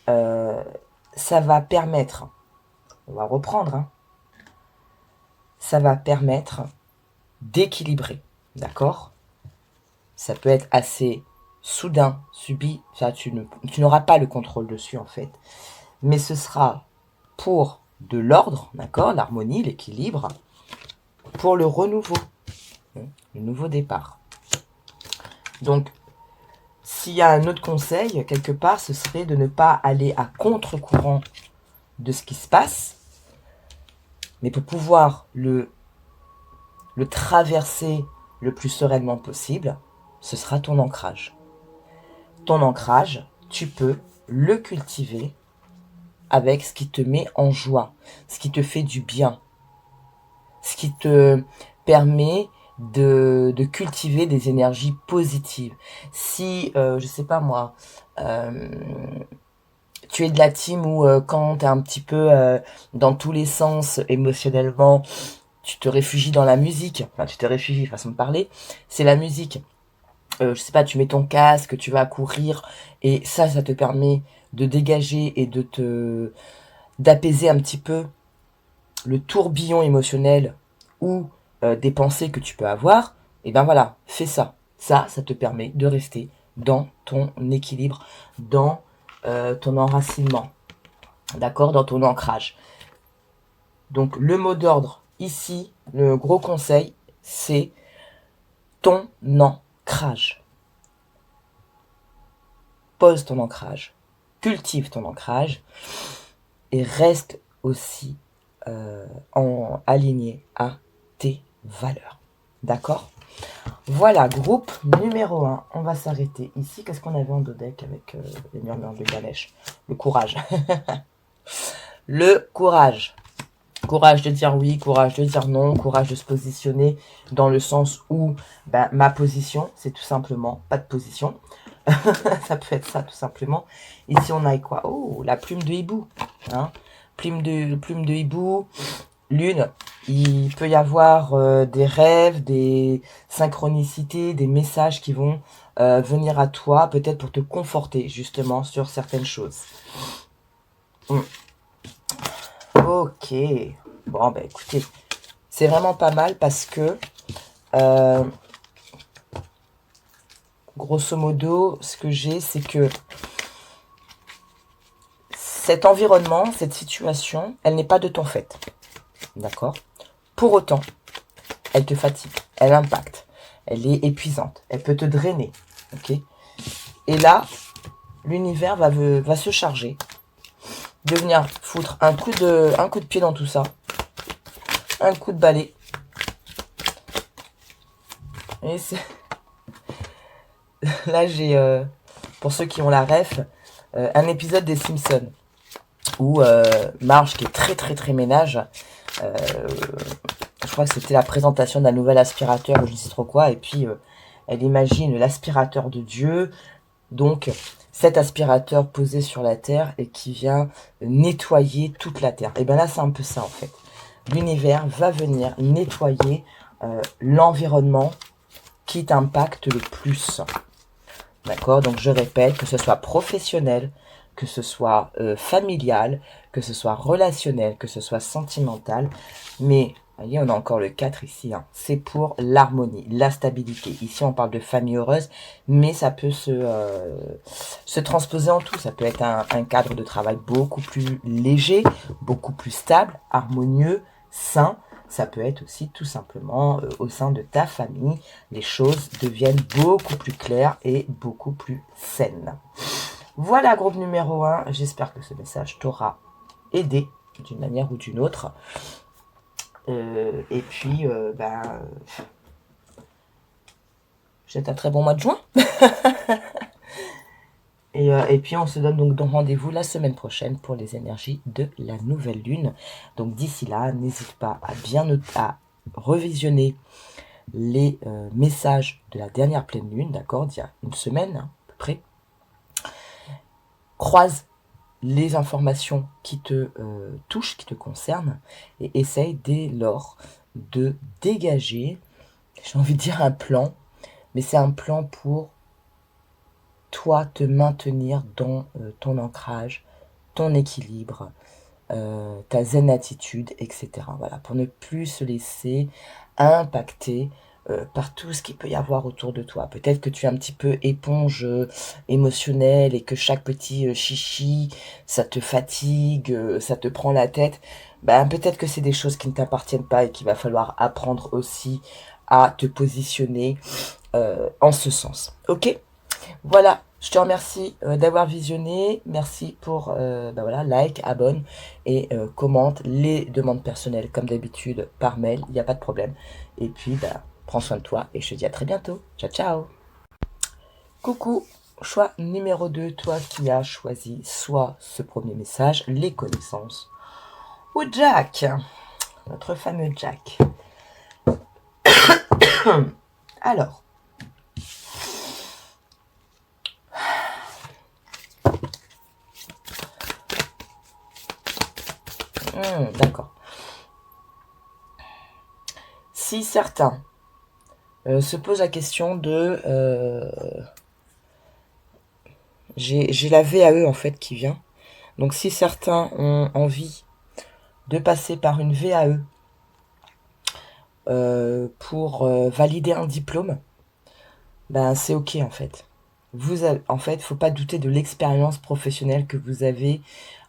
Speaker 1: ça va permettre, on va reprendre, hein, ça va permettre d'équilibrer, d'accord? Ça peut être assez soudain, subi, ça, tu n'auras pas le contrôle dessus en fait, mais ce sera pour de l'ordre, d'accord, l'harmonie, l'équilibre, pour le renouveau, le nouveau départ. Donc, s'il y a un autre conseil, quelque part, ce serait de ne pas aller à contre-courant de ce qui se passe, mais pour pouvoir le traverser le plus sereinement possible, ce sera ton ancrage. Ton ancrage, tu peux le cultiver avec ce qui te met en joie, ce qui te fait du bien, ce qui te permet de cultiver des énergies positives. Si, je sais pas moi, tu es de la team où quand tu es un petit peu dans tous les sens émotionnellement, tu te réfugies dans la musique, enfin tu te réfugies, façon de parler, c'est la musique. Je sais pas, tu mets ton casque, tu vas courir, et ça te permet de dégager et d'apaiser un petit peu le tourbillon émotionnel ou des pensées que tu peux avoir. Et ben voilà, fais ça. Ça te permet de rester dans ton équilibre, dans ton enracinement, d'accord, dans ton ancrage. Donc le mot d'ordre ici, le gros conseil, c'est ton ancrage. Pose ton ancrage, cultive ton ancrage et reste aussi aligné à tes valeurs. D'accord? Voilà, groupe numéro 1. On va s'arrêter ici. Qu'est-ce qu'on avait en dos deck avec les murmures de Ganesh? Le courage. Le courage. Courage de dire oui, courage de dire non, courage de se positionner dans le sens où ma position, c'est tout simplement pas de position. Ça peut être ça tout simplement. Ici on a quoi? Oh, la plume de hibou. Hein, plume de hibou, lune. il peut y avoir des rêves, des synchronicités, des messages qui vont venir à toi, peut-être pour te conforter justement sur certaines choses. Ok. Bon, bah écoutez, c'est vraiment pas mal parce que, grosso modo, ce que j'ai, c'est que cet environnement, cette situation, elle n'est pas de ton fait. D'accord? Pour autant, elle te fatigue, elle impacte, elle est épuisante, elle peut te drainer. Ok? Et là, l'univers va se charger de venir foutre un coup de pied dans tout ça, un coup de balai. Et c'est... Là, j'ai, pour ceux qui ont la ref, un épisode des Simpsons où Marge, qui est très ménage, je crois que c'était la présentation d'un nouvel aspirateur ou je ne sais trop quoi, et puis elle imagine l'aspirateur de Dieu, donc cet aspirateur posé sur la terre et qui vient nettoyer toute la terre. Et bien là, c'est un peu ça en fait. L'univers va venir nettoyer l'environnement qui t'impacte le plus. D'accord? Donc je répète, que ce soit professionnel, que ce soit familial, que ce soit relationnel, que ce soit sentimental. Mais, vous voyez, on a encore le 4 ici. Hein. C'est pour l'harmonie, la stabilité. Ici, on parle de famille heureuse, mais ça peut se transposer en tout. Ça peut être un cadre de travail beaucoup plus léger, beaucoup plus stable, harmonieux, sain. Ça peut être aussi tout simplement au sein de ta famille, les choses deviennent beaucoup plus claires et beaucoup plus saines. Voilà, groupe numéro 1. J'espère que ce message t'aura aidé d'une manière ou d'une autre. Et puis, j'ai un très bon mois de juin. Et puis, on se donne donc rendez-vous la semaine prochaine pour les énergies de la nouvelle lune. Donc, d'ici là, n'hésite pas à bien à revisionner les messages de la dernière pleine lune, d'accord, d'il y a une semaine hein, à peu près. Croise les informations qui te touchent, qui te concernent, et essaye dès lors de dégager, j'ai envie de dire un plan, mais c'est un plan pour toi te maintenir dans ton ancrage, ton équilibre, ta zen attitude, etc. Voilà, pour ne plus se laisser impacter par tout ce qu'il peut y avoir autour de toi. Peut-être que tu es un petit peu éponge émotionnelle et que chaque petit chichi, ça te fatigue, ça te prend la tête. Ben, peut-être que c'est des choses qui ne t'appartiennent pas et qu'il va falloir apprendre aussi à te positionner en ce sens. Ok ? Voilà, je te remercie d'avoir visionné. Merci pour voilà, like, abonne et commente les demandes personnelles comme d'habitude par mail. Il n'y a pas de problème. Et puis, prends soin de toi et je te dis à très bientôt. Ciao, ciao. Coucou, choix numéro 2, toi qui as choisi soit ce premier message, les connaissances, ou Jack, notre fameux Jack. Alors, d'accord. Si certains se posent la question de... j'ai la VAE en fait qui vient. Donc si certains ont envie de passer par une VAE pour valider un diplôme, ben c'est ok en fait. En fait, faut pas douter de l'expérience professionnelle que vous avez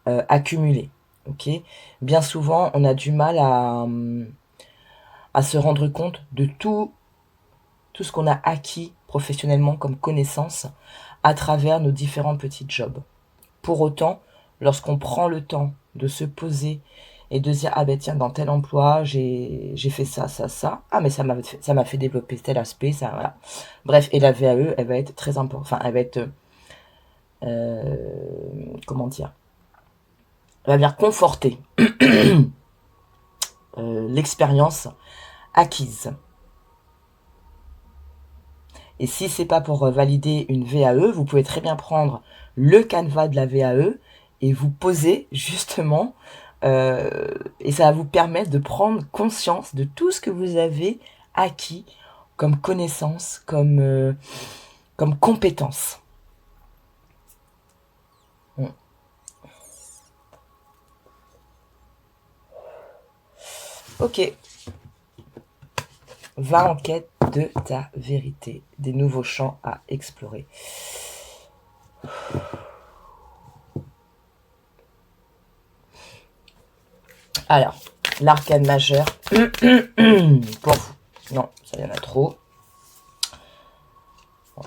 Speaker 1: accumulée. Ok. Bien souvent, on a du mal à se rendre compte de tout ce qu'on a acquis professionnellement comme connaissances à travers nos différents petits jobs. Pour autant, lorsqu'on prend le temps de se poser et de se dire ah ben tiens, dans tel emploi j'ai fait ça, ah mais ça m'a fait développer tel aspect, ça voilà. Bref, et la VAE elle va être très importante, enfin elle va être comment dire, elle va venir conforter l'expérience acquise. Et si c'est pas pour valider une VAE, vous pouvez très bien prendre le canevas de la VAE et vous poser justement Et ça va vous permettre de prendre conscience de tout ce que vous avez acquis comme connaissance, comme compétence. Ok. Va en quête de ta vérité, des nouveaux champs à explorer. Alors, l'arcane majeur. Pour vous. Non, ça y en a trop.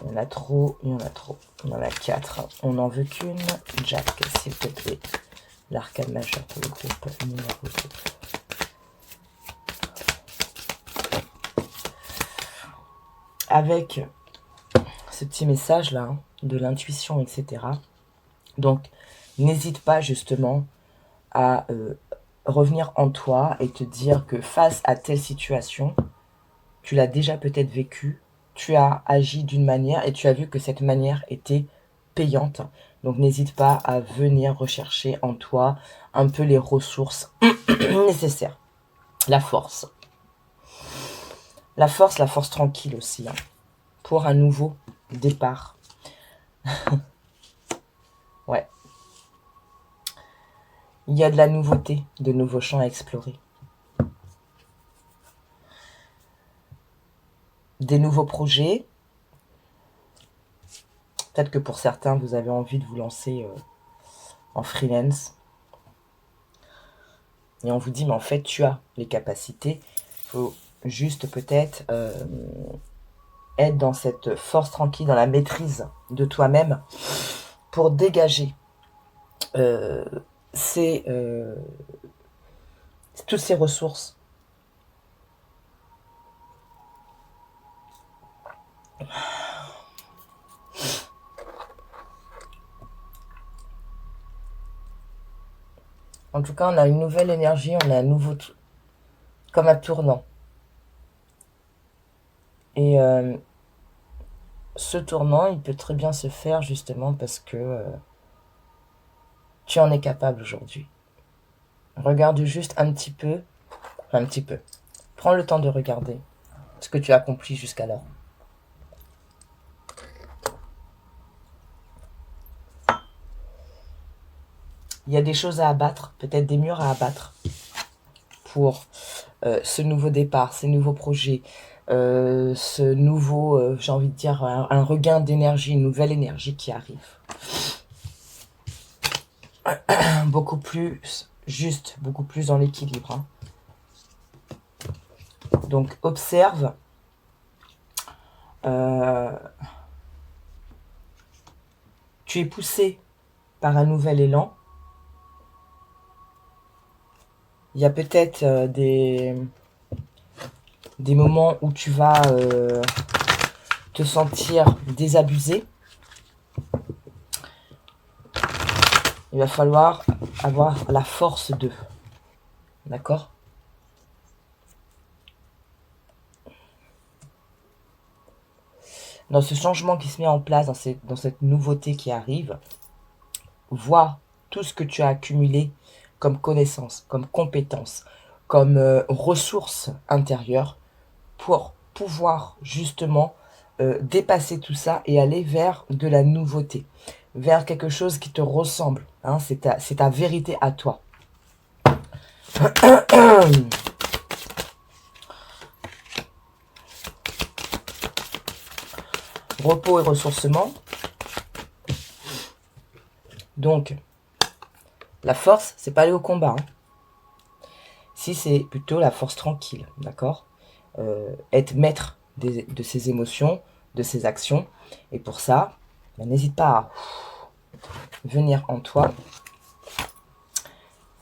Speaker 1: Il y en a trop, il y en a trop. Il y en a 4. On n'en veut qu'une. Jack, s'il te plaît. L'arcane majeur pour le groupe numéro 2. Avec ce petit message là, hein, de l'intuition, etc. Donc, n'hésite pas justement à revenir en toi et te dire que face à telle situation, tu l'as déjà peut-être vécu, tu as agi d'une manière et tu as vu que cette manière était payante. Donc, n'hésite pas à venir rechercher en toi un peu les ressources nécessaires. La force. La force tranquille aussi, hein, pour un nouveau départ. Ouais. Il y a de la nouveauté, de nouveaux champs à explorer. Des nouveaux projets. Peut-être que pour certains, vous avez envie de vous lancer en freelance. Et on vous dit, mais en fait, tu as les capacités. Il faut juste peut-être être dans cette force tranquille, dans la maîtrise de toi-même pour dégager toutes ces ressources. En tout cas, on a une nouvelle énergie, on a un nouveau... comme un tournant. Et ce tournant, il peut très bien se faire justement parce que tu en es capable aujourd'hui. Regarde juste un petit peu. Prends le temps de regarder ce que tu as accompli jusqu'alors. Il y a des choses à abattre, peut-être des murs à abattre pour ce nouveau départ, ces nouveaux projets, ce nouveau, j'ai envie de dire, un regain d'énergie, une nouvelle énergie qui arrive. Beaucoup plus juste, beaucoup plus dans l'équilibre. Hein. Donc, observe. Tu es poussé par un nouvel élan. Il y a peut-être des moments où tu vas te sentir désabusé. Il va falloir avoir la force de. D'accord ? Dans ce changement qui se met en place, dans cette nouveauté qui arrive, vois tout ce que tu as accumulé comme connaissances, comme compétences, comme ressources intérieures pour pouvoir justement dépasser tout ça et aller vers de la nouveauté, vers quelque chose qui te ressemble. Hein, c'est ta vérité à toi. Repos et ressourcement. Donc, la force, c'est pas aller au combat. Hein. Si, c'est plutôt la force tranquille, d'accord ? Être maître de ses émotions, de ses actions. Et pour ça, ben, n'hésite pas à venir en toi.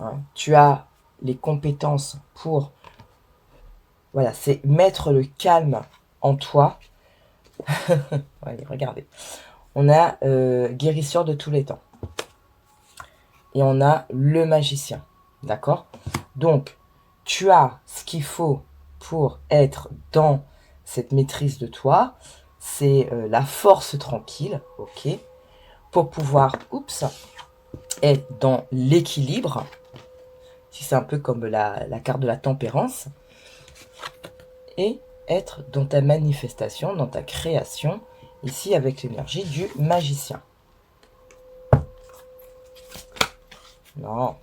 Speaker 1: Hein, tu as les compétences pour... Voilà, c'est mettre le calme en toi. Allez, regardez. On a guérisseur de tous les temps. Et on a le magicien. D'accord ? Donc, tu as ce qu'il faut pour être dans cette maîtrise de toi. C'est la force tranquille, ok ? Pour pouvoir, être dans l'équilibre. Ici, c'est un peu comme la carte de la tempérance. Et être dans ta manifestation, dans ta création, ici avec l'énergie du magicien. Non.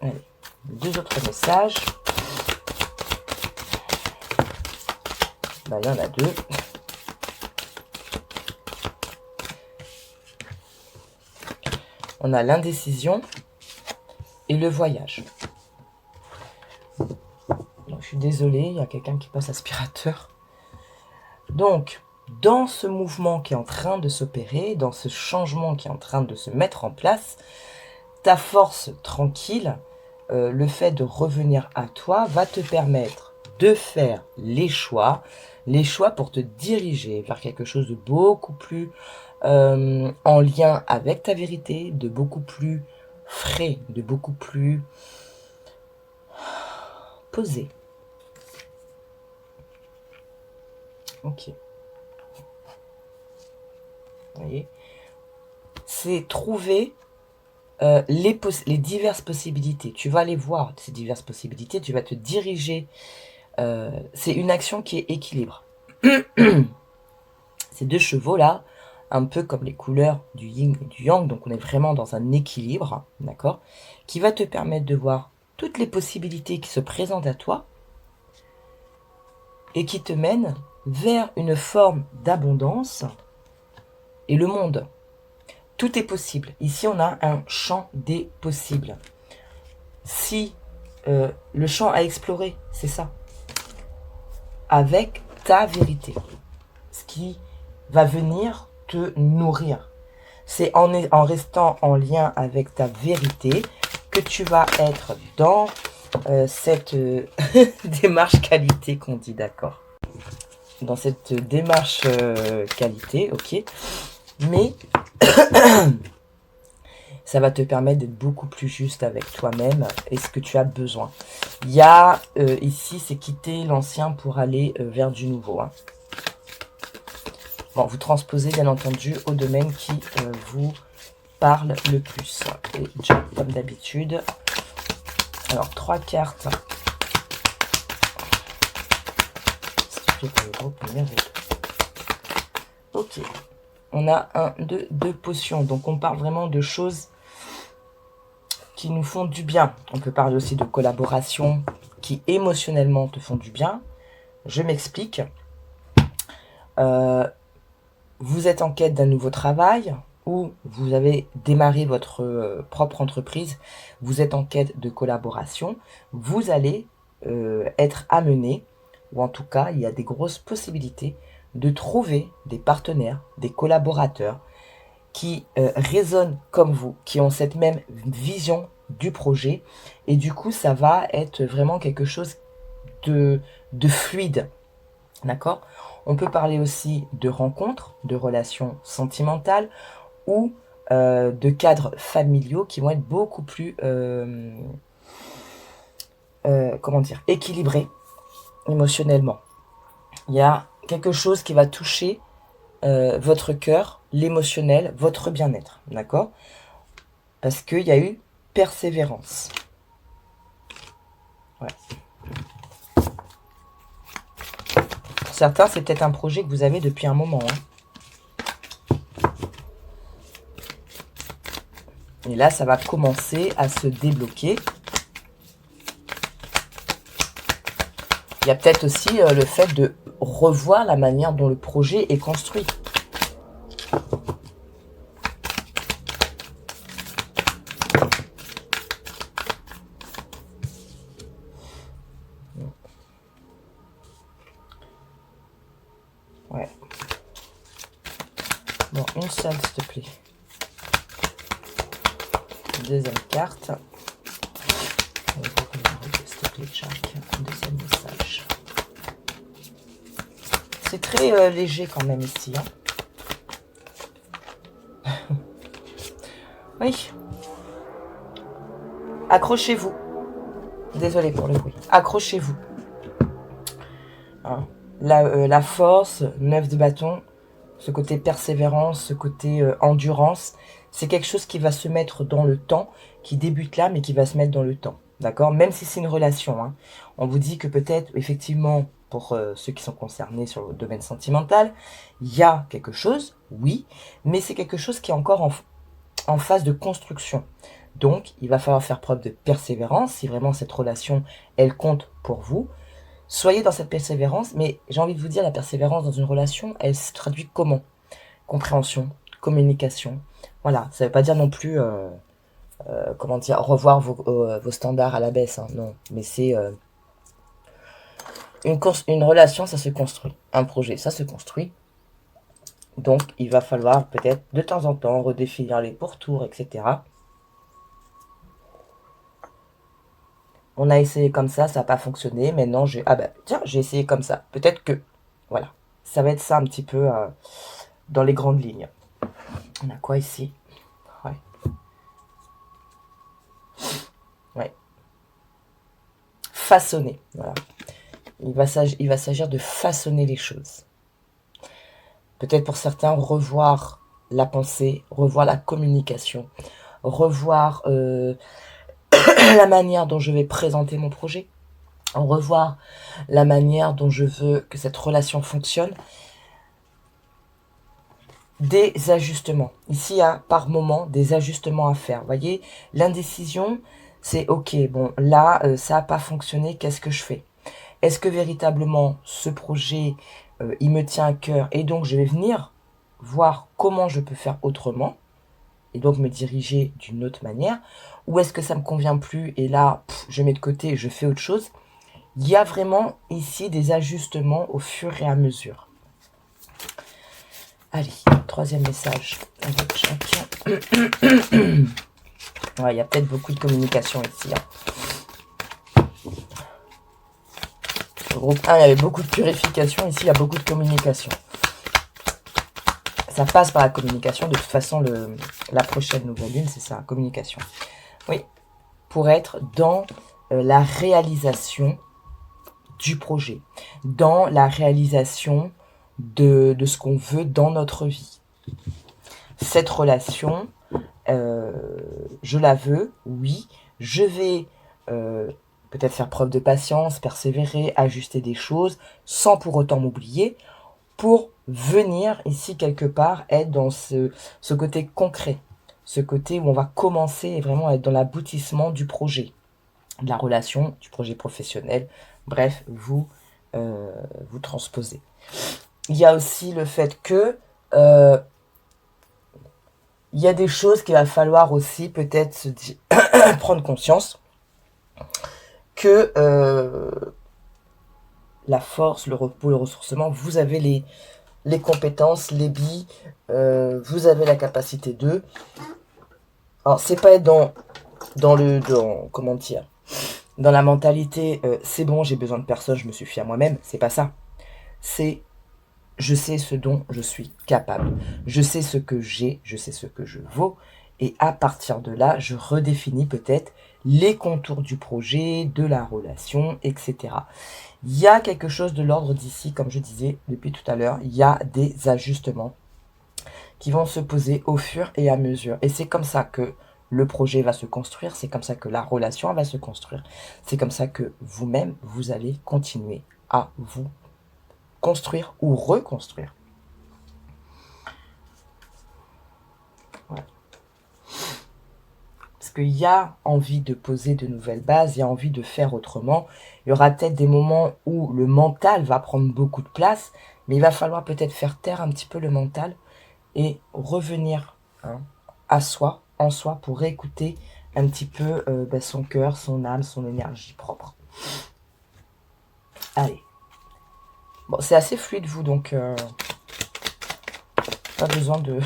Speaker 1: Allez, 2 autres messages. Bah, il y en a 2. On a l'indécision et le voyage. Donc, je suis désolée, il y a quelqu'un qui passe aspirateur. Donc, dans ce mouvement qui est en train de s'opérer, dans ce changement qui est en train de se mettre en place, ta force tranquille, le fait de revenir à toi va te permettre de faire les choix pour te diriger vers quelque chose de beaucoup plus en lien avec ta vérité, de beaucoup plus frais, de beaucoup plus posé. Ok. Vous voyez, c'est trouver les diverses possibilités. Tu vas les voir, ces diverses possibilités, tu vas te diriger. C'est une action qui est équilibre. Ces 2 chevaux-là, un peu comme les couleurs du yin et du yang, donc on est vraiment dans un équilibre, d'accord, qui va te permettre de voir toutes les possibilités qui se présentent à toi et qui te mènent vers une forme d'abondance et le monde. Tout est possible. Ici, on a un champ des possibles. Si le champ à explorer, c'est ça, avec ta vérité, ce qui va venir te nourrir. C'est en restant en lien avec ta vérité que tu vas être dans cette démarche qualité qu'on dit, d'accord. Dans cette démarche qualité, ok. Mais ça va te permettre d'être beaucoup plus juste avec toi-même et ce que tu as besoin. Il y a ici, c'est quitter l'ancien pour aller vers du nouveau. Hein. Bon, vous transposez bien entendu au domaine qui vous parle le plus. Et déjà, comme d'habitude. Alors, 3 cartes. Ok. On a 2 potions. Donc, on parle vraiment de choses qui nous font du bien. On peut parler aussi de collaboration qui émotionnellement te font du bien. Je m'explique. Vous êtes en quête d'un nouveau travail ou vous avez démarré votre propre entreprise. Vous êtes en quête de collaboration. Vous allez être amené, ou en tout cas, il y a des grosses possibilités de trouver des partenaires, des collaborateurs qui résonnent comme vous, qui ont cette même vision du projet. Et du coup, ça va être vraiment quelque chose de fluide. D'accord ? On peut parler aussi de rencontres, de relations sentimentales ou de cadres familiaux qui vont être beaucoup plus, comment dire, équilibrés émotionnellement. Il y a quelque chose qui va toucher votre cœur, l'émotionnel, votre bien-être, d'accord ? Parce qu'il y a eu persévérance. Ouais. Pour certains, c'est peut-être un projet que vous avez depuis un moment. Hein. Et là, ça va commencer à se débloquer. Il y a peut-être aussi le fait de revoir la manière dont le projet est construit. Ouais. Bon, une seule, s'il te plaît. Deuxième carte. S'il te plaît, Jack. Deuxième message. C'est très léger quand même ici. Hein. Oui. Accrochez-vous. Désolée pour le bruit. Accrochez-vous. Hein. La force, 9 de bâton, ce côté persévérance, ce côté endurance, C'est quelque chose qui va se mettre dans le temps, qui débute là, mais qui va se mettre dans le temps. D'accord? Même si c'est une relation. Hein. On vous dit que peut-être, effectivement, pour ceux qui sont concernés sur le domaine sentimental, il y a quelque chose, oui, mais c'est quelque chose qui est encore en phase de construction. Donc, il va falloir faire preuve de persévérance si vraiment cette relation, elle compte pour vous. Soyez dans cette persévérance, mais j'ai envie de vous dire, la persévérance dans une relation, elle se traduit comment? Compréhension, communication. Voilà, ça ne veut pas dire non plus, comment dire, revoir vos standards à la baisse, hein, non. Mais c'est une relation, ça se construit. Un projet, ça se construit. Donc, il va falloir peut-être de temps en temps redéfinir les pourtours, etc. On a essayé comme ça n'a pas fonctionné. Maintenant, ah ben, tiens, j'ai essayé comme ça. Peut-être que, voilà. Ça va être ça un petit peu dans les grandes lignes. On a quoi ici? Ouais. Ouais. Façonner, voilà. Il va s'agir de façonner les choses. Peut-être pour certains, revoir la pensée, revoir la communication, revoir la manière dont je vais présenter mon projet, revoir la manière dont je veux que cette relation fonctionne. Des ajustements. Ici, il y a par moment des ajustements à faire. Vous voyez, l'indécision, c'est ok, bon, là, ça n'a pas fonctionné, qu'est-ce que je fais? Est-ce que véritablement ce projet, il me tient à cœur et donc je vais venir voir comment je peux faire autrement et donc me diriger d'une autre manière? Ou est-ce que ça me convient plus et là, je mets de côté et je fais autre chose? Il y a vraiment ici des ajustements au fur et à mesure. Allez, troisième message avec chacun. Ouais, il y a peut-être beaucoup de communication ici. Hein. Au groupe 1, il y avait beaucoup de purification. Ici, il y a beaucoup de communication. Ça passe par la communication. De toute façon, la prochaine nouvelle lune, c'est ça, communication. Oui, pour être dans la réalisation du projet. Dans la réalisation de ce qu'on veut dans notre vie. Cette relation, je la veux, oui. Je vais peut-être faire preuve de patience, persévérer, ajuster des choses, sans pour autant m'oublier, pour venir ici quelque part être dans ce côté concret, ce côté où on va commencer et vraiment être dans l'aboutissement du projet, de la relation, du projet professionnel. Bref, vous transposez. Il y a aussi le fait que il y a des choses qu'il va falloir aussi peut-être se dire, prendre conscience que la force, le repos, le ressourcement, vous avez les compétences, les billes, vous avez la capacité d'eux. Alors, c'est pas être dans comment dire, dans la mentalité, c'est bon, j'ai besoin de personne, je me suffis à moi-même. C'est pas ça. C'est je sais ce dont je suis capable. Je sais ce que j'ai, je sais ce que je vaux. Et à partir de là, je redéfinis peut-être les contours du projet, de la relation, etc. Il y a quelque chose de l'ordre d'ici, comme je disais depuis tout à l'heure, il y a des ajustements qui vont se poser au fur et à mesure. Et c'est comme ça que le projet va se construire, c'est comme ça que la relation va se construire. C'est comme ça que vous-même, vous allez continuer à vous construire ou reconstruire. Voilà. Parce qu'il y a envie de poser de nouvelles bases, il y a envie de faire autrement. Il y aura peut-être des moments où le mental va prendre beaucoup de place, mais il va falloir peut-être faire taire un petit peu le mental et revenir à soi, en soi, pour réécouter un petit peu son cœur, son âme, son énergie propre. Allez. Bon, c'est assez fluide, vous, donc pas besoin de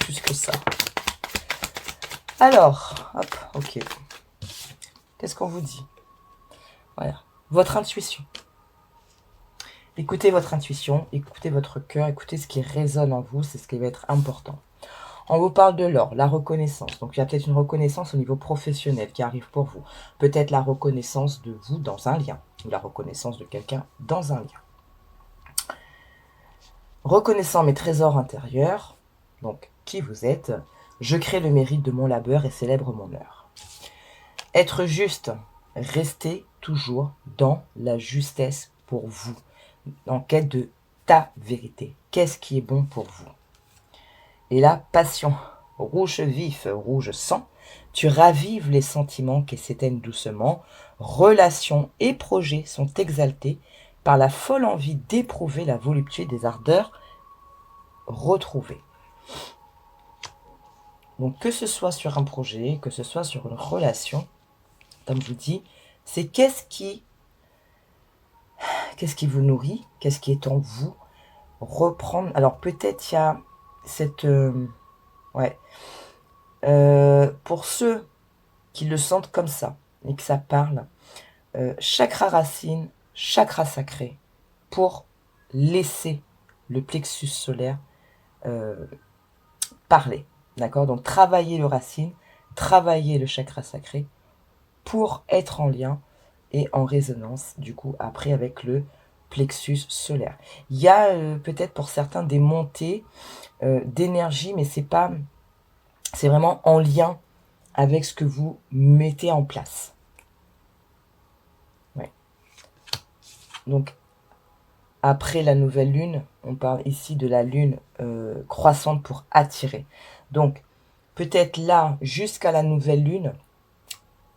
Speaker 1: plus que ça. Alors, hop, ok. Qu'est-ce qu'on vous dit? Voilà. Votre intuition. Écoutez votre intuition, écoutez votre cœur, écoutez ce qui résonne en vous, c'est ce qui va être important. On vous parle de l'or, la reconnaissance. Donc, il y a peut-être une reconnaissance au niveau professionnel qui arrive pour vous. Peut-être la reconnaissance de vous dans un lien, ou la reconnaissance de quelqu'un dans un lien. Reconnaissant mes trésors intérieurs, donc qui vous êtes, Je crée le mérite de mon labeur et célèbre mon heure. Être juste, restez toujours dans la justesse pour vous, en quête de ta vérité. Qu'est-ce qui est bon pour vous? Et là, passion, rouge vif, rouge sang, tu ravives les sentiments qui s'éteignent doucement. Relations et projets sont exaltés par la folle envie d'éprouver la voluptude des ardeurs retrouvées. Donc que ce soit sur un projet, que ce soit sur une relation, comme je vous dis, c'est qu'est-ce qui vous nourrit, qu'est-ce qui est en vous, reprendre. Alors peut-être il y a cette... pour ceux qui le sentent comme ça, et que ça parle, chakra racine, chakra sacré, pour laisser le plexus solaire parler. D'accord? Donc travailler le racine, travailler le chakra sacré pour être en lien et en résonance, du coup, après avec le plexus solaire. Il y a peut-être pour certains des montées d'énergie, mais c'est vraiment en lien avec ce que vous mettez en place. Ouais. Donc, après la nouvelle lune, on parle ici de la lune croissante pour attirer. Donc, peut-être là, jusqu'à la nouvelle lune,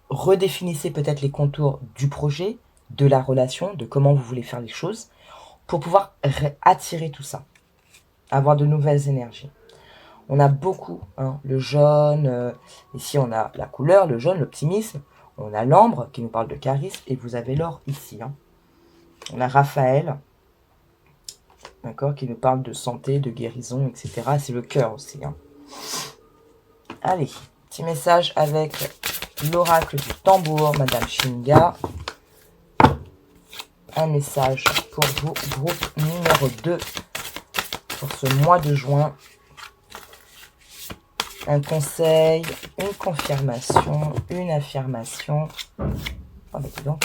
Speaker 1: redéfinissez peut-être les contours du projet, de la relation, de comment vous voulez faire les choses, pour pouvoir attirer tout ça, avoir de nouvelles énergies. On a beaucoup, hein, le jaune, ici on a la couleur, le jaune, l'optimisme, on a l'ambre qui nous parle de charisme, et vous avez l'or ici. Hein. On a Raphaël, d'accord, qui nous parle de santé, de guérison, etc. C'est le cœur aussi. Hein. Allez, petit message avec l'oracle du tambour, Madame Shinga. Un message pour vous, groupe numéro 2, pour ce mois de juin. Un conseil, une confirmation, une affirmation. Oh, bah dis donc.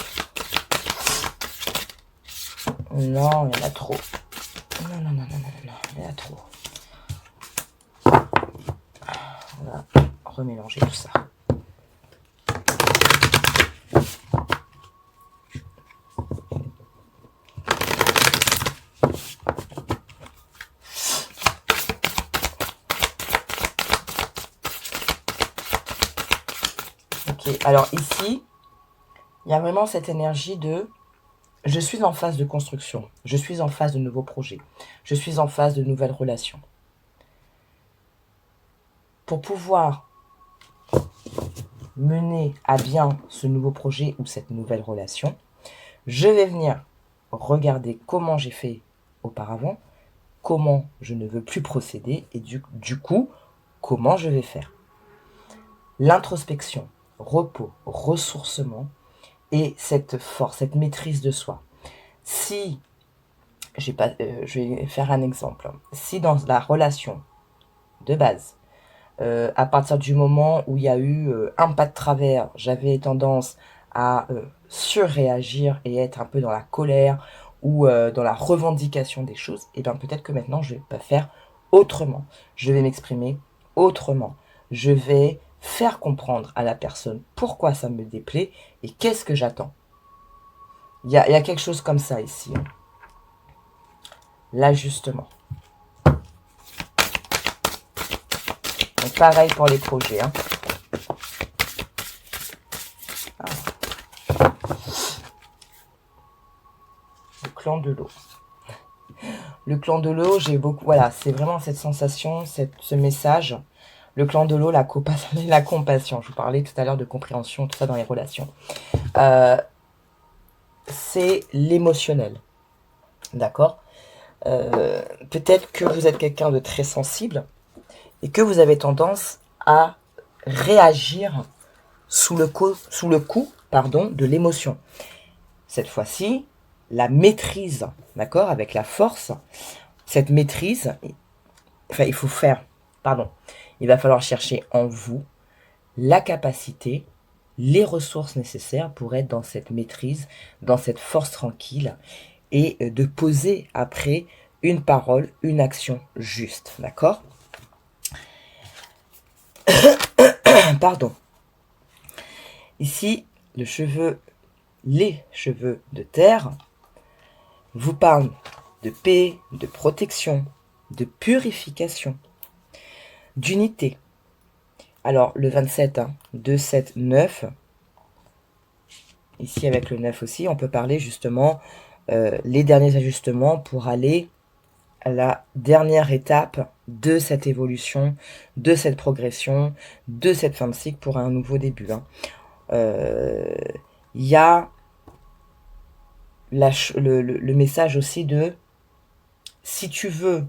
Speaker 1: Non, il y en a trop. Non, non, non, non, non, non, il y en a trop. On va remélanger tout ça. Ok, alors ici, il y a vraiment cette énergie de je suis en phase de construction, je suis en phase de nouveaux projets, je suis en phase de nouvelles relations. Pour pouvoir mener à bien ce nouveau projet ou cette nouvelle relation, je vais venir regarder comment j'ai fait auparavant, comment je ne veux plus procéder et du coup, comment je vais faire. L'introspection, repos, ressourcement et cette force, cette maîtrise de soi. Si, je vais faire un exemple, si dans la relation de base, à partir du moment où il y a eu un pas de travers, j'avais tendance à surréagir et être un peu dans la colère ou dans la revendication des choses, et bien peut-être que maintenant je vais pas faire autrement. Je vais m'exprimer autrement. Je vais faire comprendre à la personne pourquoi ça me déplaît et qu'est-ce que j'attends. Il y a quelque chose comme ça ici. Hein. L'ajustement. Donc pareil pour les projets. Hein. Le clan de l'eau. Le clan de l'eau, j'ai beaucoup... Voilà, c'est vraiment cette sensation, ce message. Le clan de l'eau, la compassion. Je vous parlais tout à l'heure de compréhension, tout ça dans les relations. C'est l'émotionnel. D'accord. Peut-être que vous êtes quelqu'un de très sensible et que vous avez tendance à réagir sous le coup de l'émotion. Cette fois-ci, la maîtrise, d'accord, avec la force, cette maîtrise, enfin, il va falloir chercher en vous la capacité, les ressources nécessaires pour être dans cette maîtrise, dans cette force tranquille et de poser après une parole, une action juste, d'accord? Pardon. Ici, les cheveux de terre vous parlent de paix, de protection, de purification, d'unité. Alors, le 27, 2, 7, 9, ici avec le 9 aussi, on peut parler justement les derniers ajustements pour aller à la dernière étape de cette évolution, de cette progression, de cette fin de cycle pour un nouveau début. Il y a le message aussi de si tu veux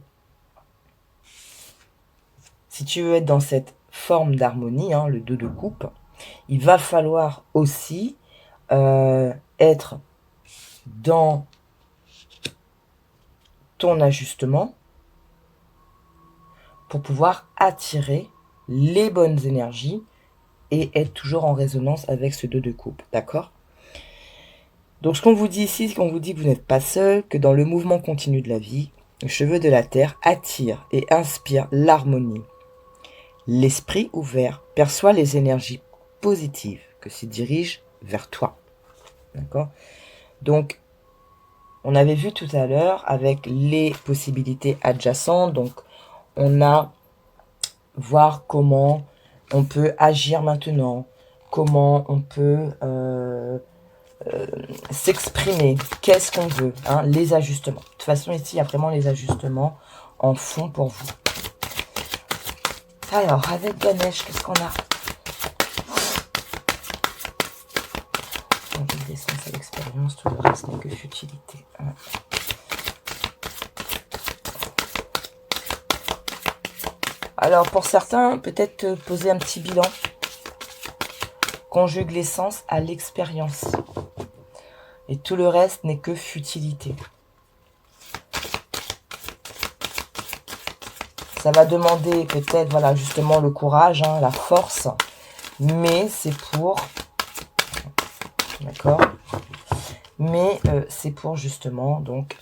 Speaker 1: être dans cette forme d'harmonie, le 2 de coupe, il va falloir aussi être dans ton ajustement pour pouvoir attirer les bonnes énergies et être toujours en résonance avec ce 2 de coupe, d'accord? Donc ce qu'on vous dit ici, c'est qu'on vous dit que vous n'êtes pas seul, que dans le mouvement continu de la vie, le cheveu de la terre attire et inspire l'harmonie. L'esprit ouvert perçoit les énergies positives que se dirigent vers toi. D'accord? Donc, on avait vu tout à l'heure avec les possibilités adjacentes. Donc, on a voir comment on peut agir maintenant, comment on peut s'exprimer, qu'est-ce qu'on veut, les ajustements. De toute façon, ici, il y a vraiment les ajustements en fond pour vous. Alors, avec Ganesh, qu'est-ce qu'on a? L'essence et l'expérience, tout le reste n'est que futilité. Alors, pour certains, peut-être poser un petit bilan. Conjugue l'essence à l'expérience. Et tout le reste n'est que futilité. Ça va demander peut-être, voilà, justement le courage, la force. Mais c'est pour... D'accord? Mais c'est pour justement, donc,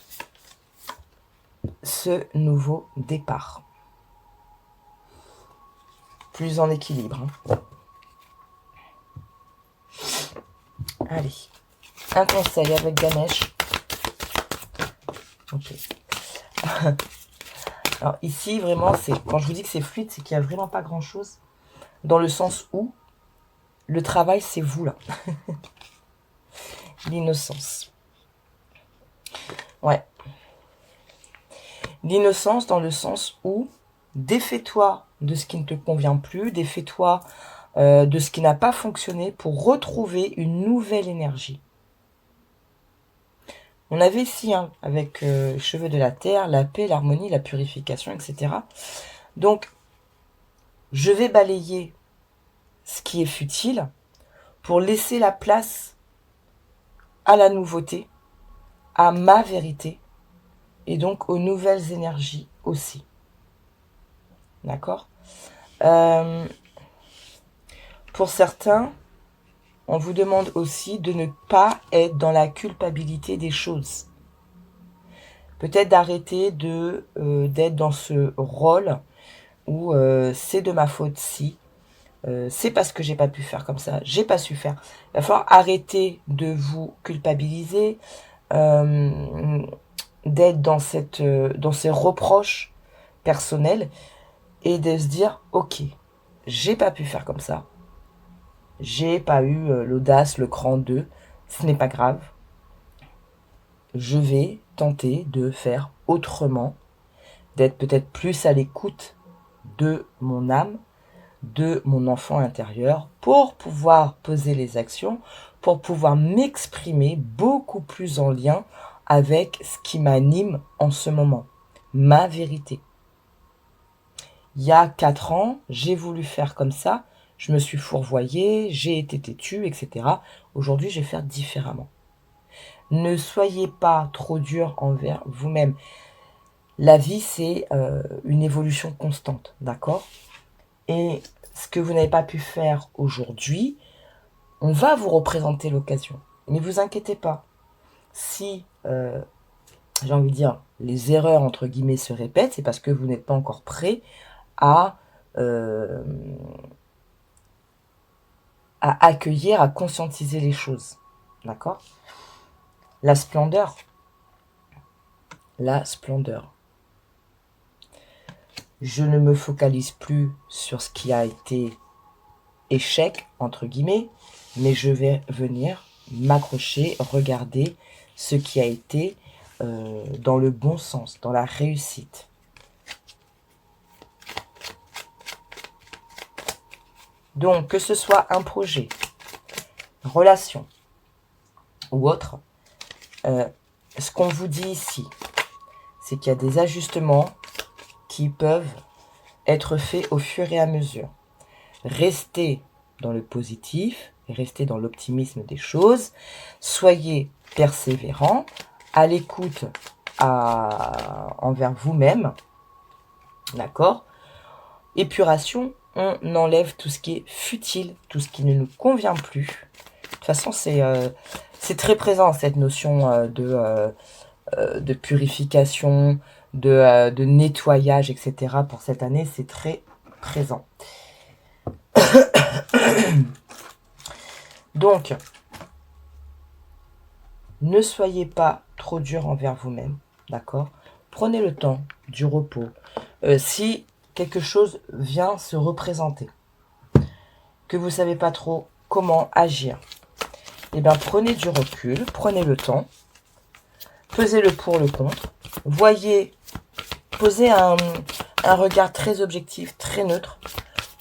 Speaker 1: ce nouveau départ. Plus en équilibre. Allez. Un conseil avec Ganesh. Ok. Alors ici, vraiment, quand je vous dis que c'est fluide, c'est qu'il n'y a vraiment pas grand-chose. Dans le sens où le travail, c'est vous, là. L'innocence. Ouais. L'innocence dans le sens où défais-toi de ce qui ne te convient plus, défais-toi de ce qui n'a pas fonctionné pour retrouver une nouvelle énergie. On avait ici, avec cheveux de la terre, la paix, l'harmonie, la purification, etc. Donc, je vais balayer ce qui est futile pour laisser la place à la nouveauté, à ma vérité, et donc aux nouvelles énergies aussi. D'accord? Pour certains, on vous demande aussi de ne pas être dans la culpabilité des choses. Peut-être d'arrêter d'être dans ce rôle où c'est de ma faute si, c'est parce que j'ai pas pu faire comme ça, j'ai pas su faire. Il va falloir arrêter de vous culpabiliser, d'être dans ces reproches personnels et de se dire ok, j'ai pas pu faire comme ça, j'ai pas eu l'audace, le cran de, ce n'est pas grave, je vais tenter de faire autrement, d'être peut-être plus à l'écoute de mon âme, de mon enfant intérieur, pour pouvoir poser les actions, pour pouvoir m'exprimer beaucoup plus en lien avec ce qui m'anime en ce moment, ma vérité. Il y a 4 ans, j'ai voulu faire comme ça, je me suis fourvoyée, j'ai été têtue, etc. Aujourd'hui, je vais faire différemment. Ne soyez pas trop dur envers vous-même. La vie, c'est une évolution constante, d'accord? Et ce que vous n'avez pas pu faire aujourd'hui, on va vous représenter l'occasion. Ne vous inquiétez pas. Si, j'ai envie de dire, les erreurs, entre guillemets, se répètent, c'est parce que vous n'êtes pas encore prêt à à accueillir, à conscientiser les choses. D'accord? La splendeur. La splendeur. Je ne me focalise plus sur ce qui a été échec, entre guillemets, mais je vais venir m'accrocher, regarder ce qui a été dans le bon sens, dans la réussite. Donc, que ce soit un projet, relation ou autre, ce qu'on vous dit ici, c'est qu'il y a des ajustements qui peuvent être faits au fur et à mesure. Restez dans le positif, restez dans l'optimisme des choses, soyez persévérants, à l'écoute envers vous-même, d'accord? Épuration, on enlève tout ce qui est futile, tout ce qui ne nous convient plus. De toute façon, c'est très présent cette notion de purification, de nettoyage, etc. Pour cette année, c'est très présent. Donc, ne soyez pas trop dur envers vous-même, d'accord? Prenez le temps du repos. Si quelque chose vient se représenter, que vous ne savez pas trop comment agir, eh bien, prenez du recul, prenez le temps, pesez le pour, le contre, voyez, posez un regard très objectif, très neutre,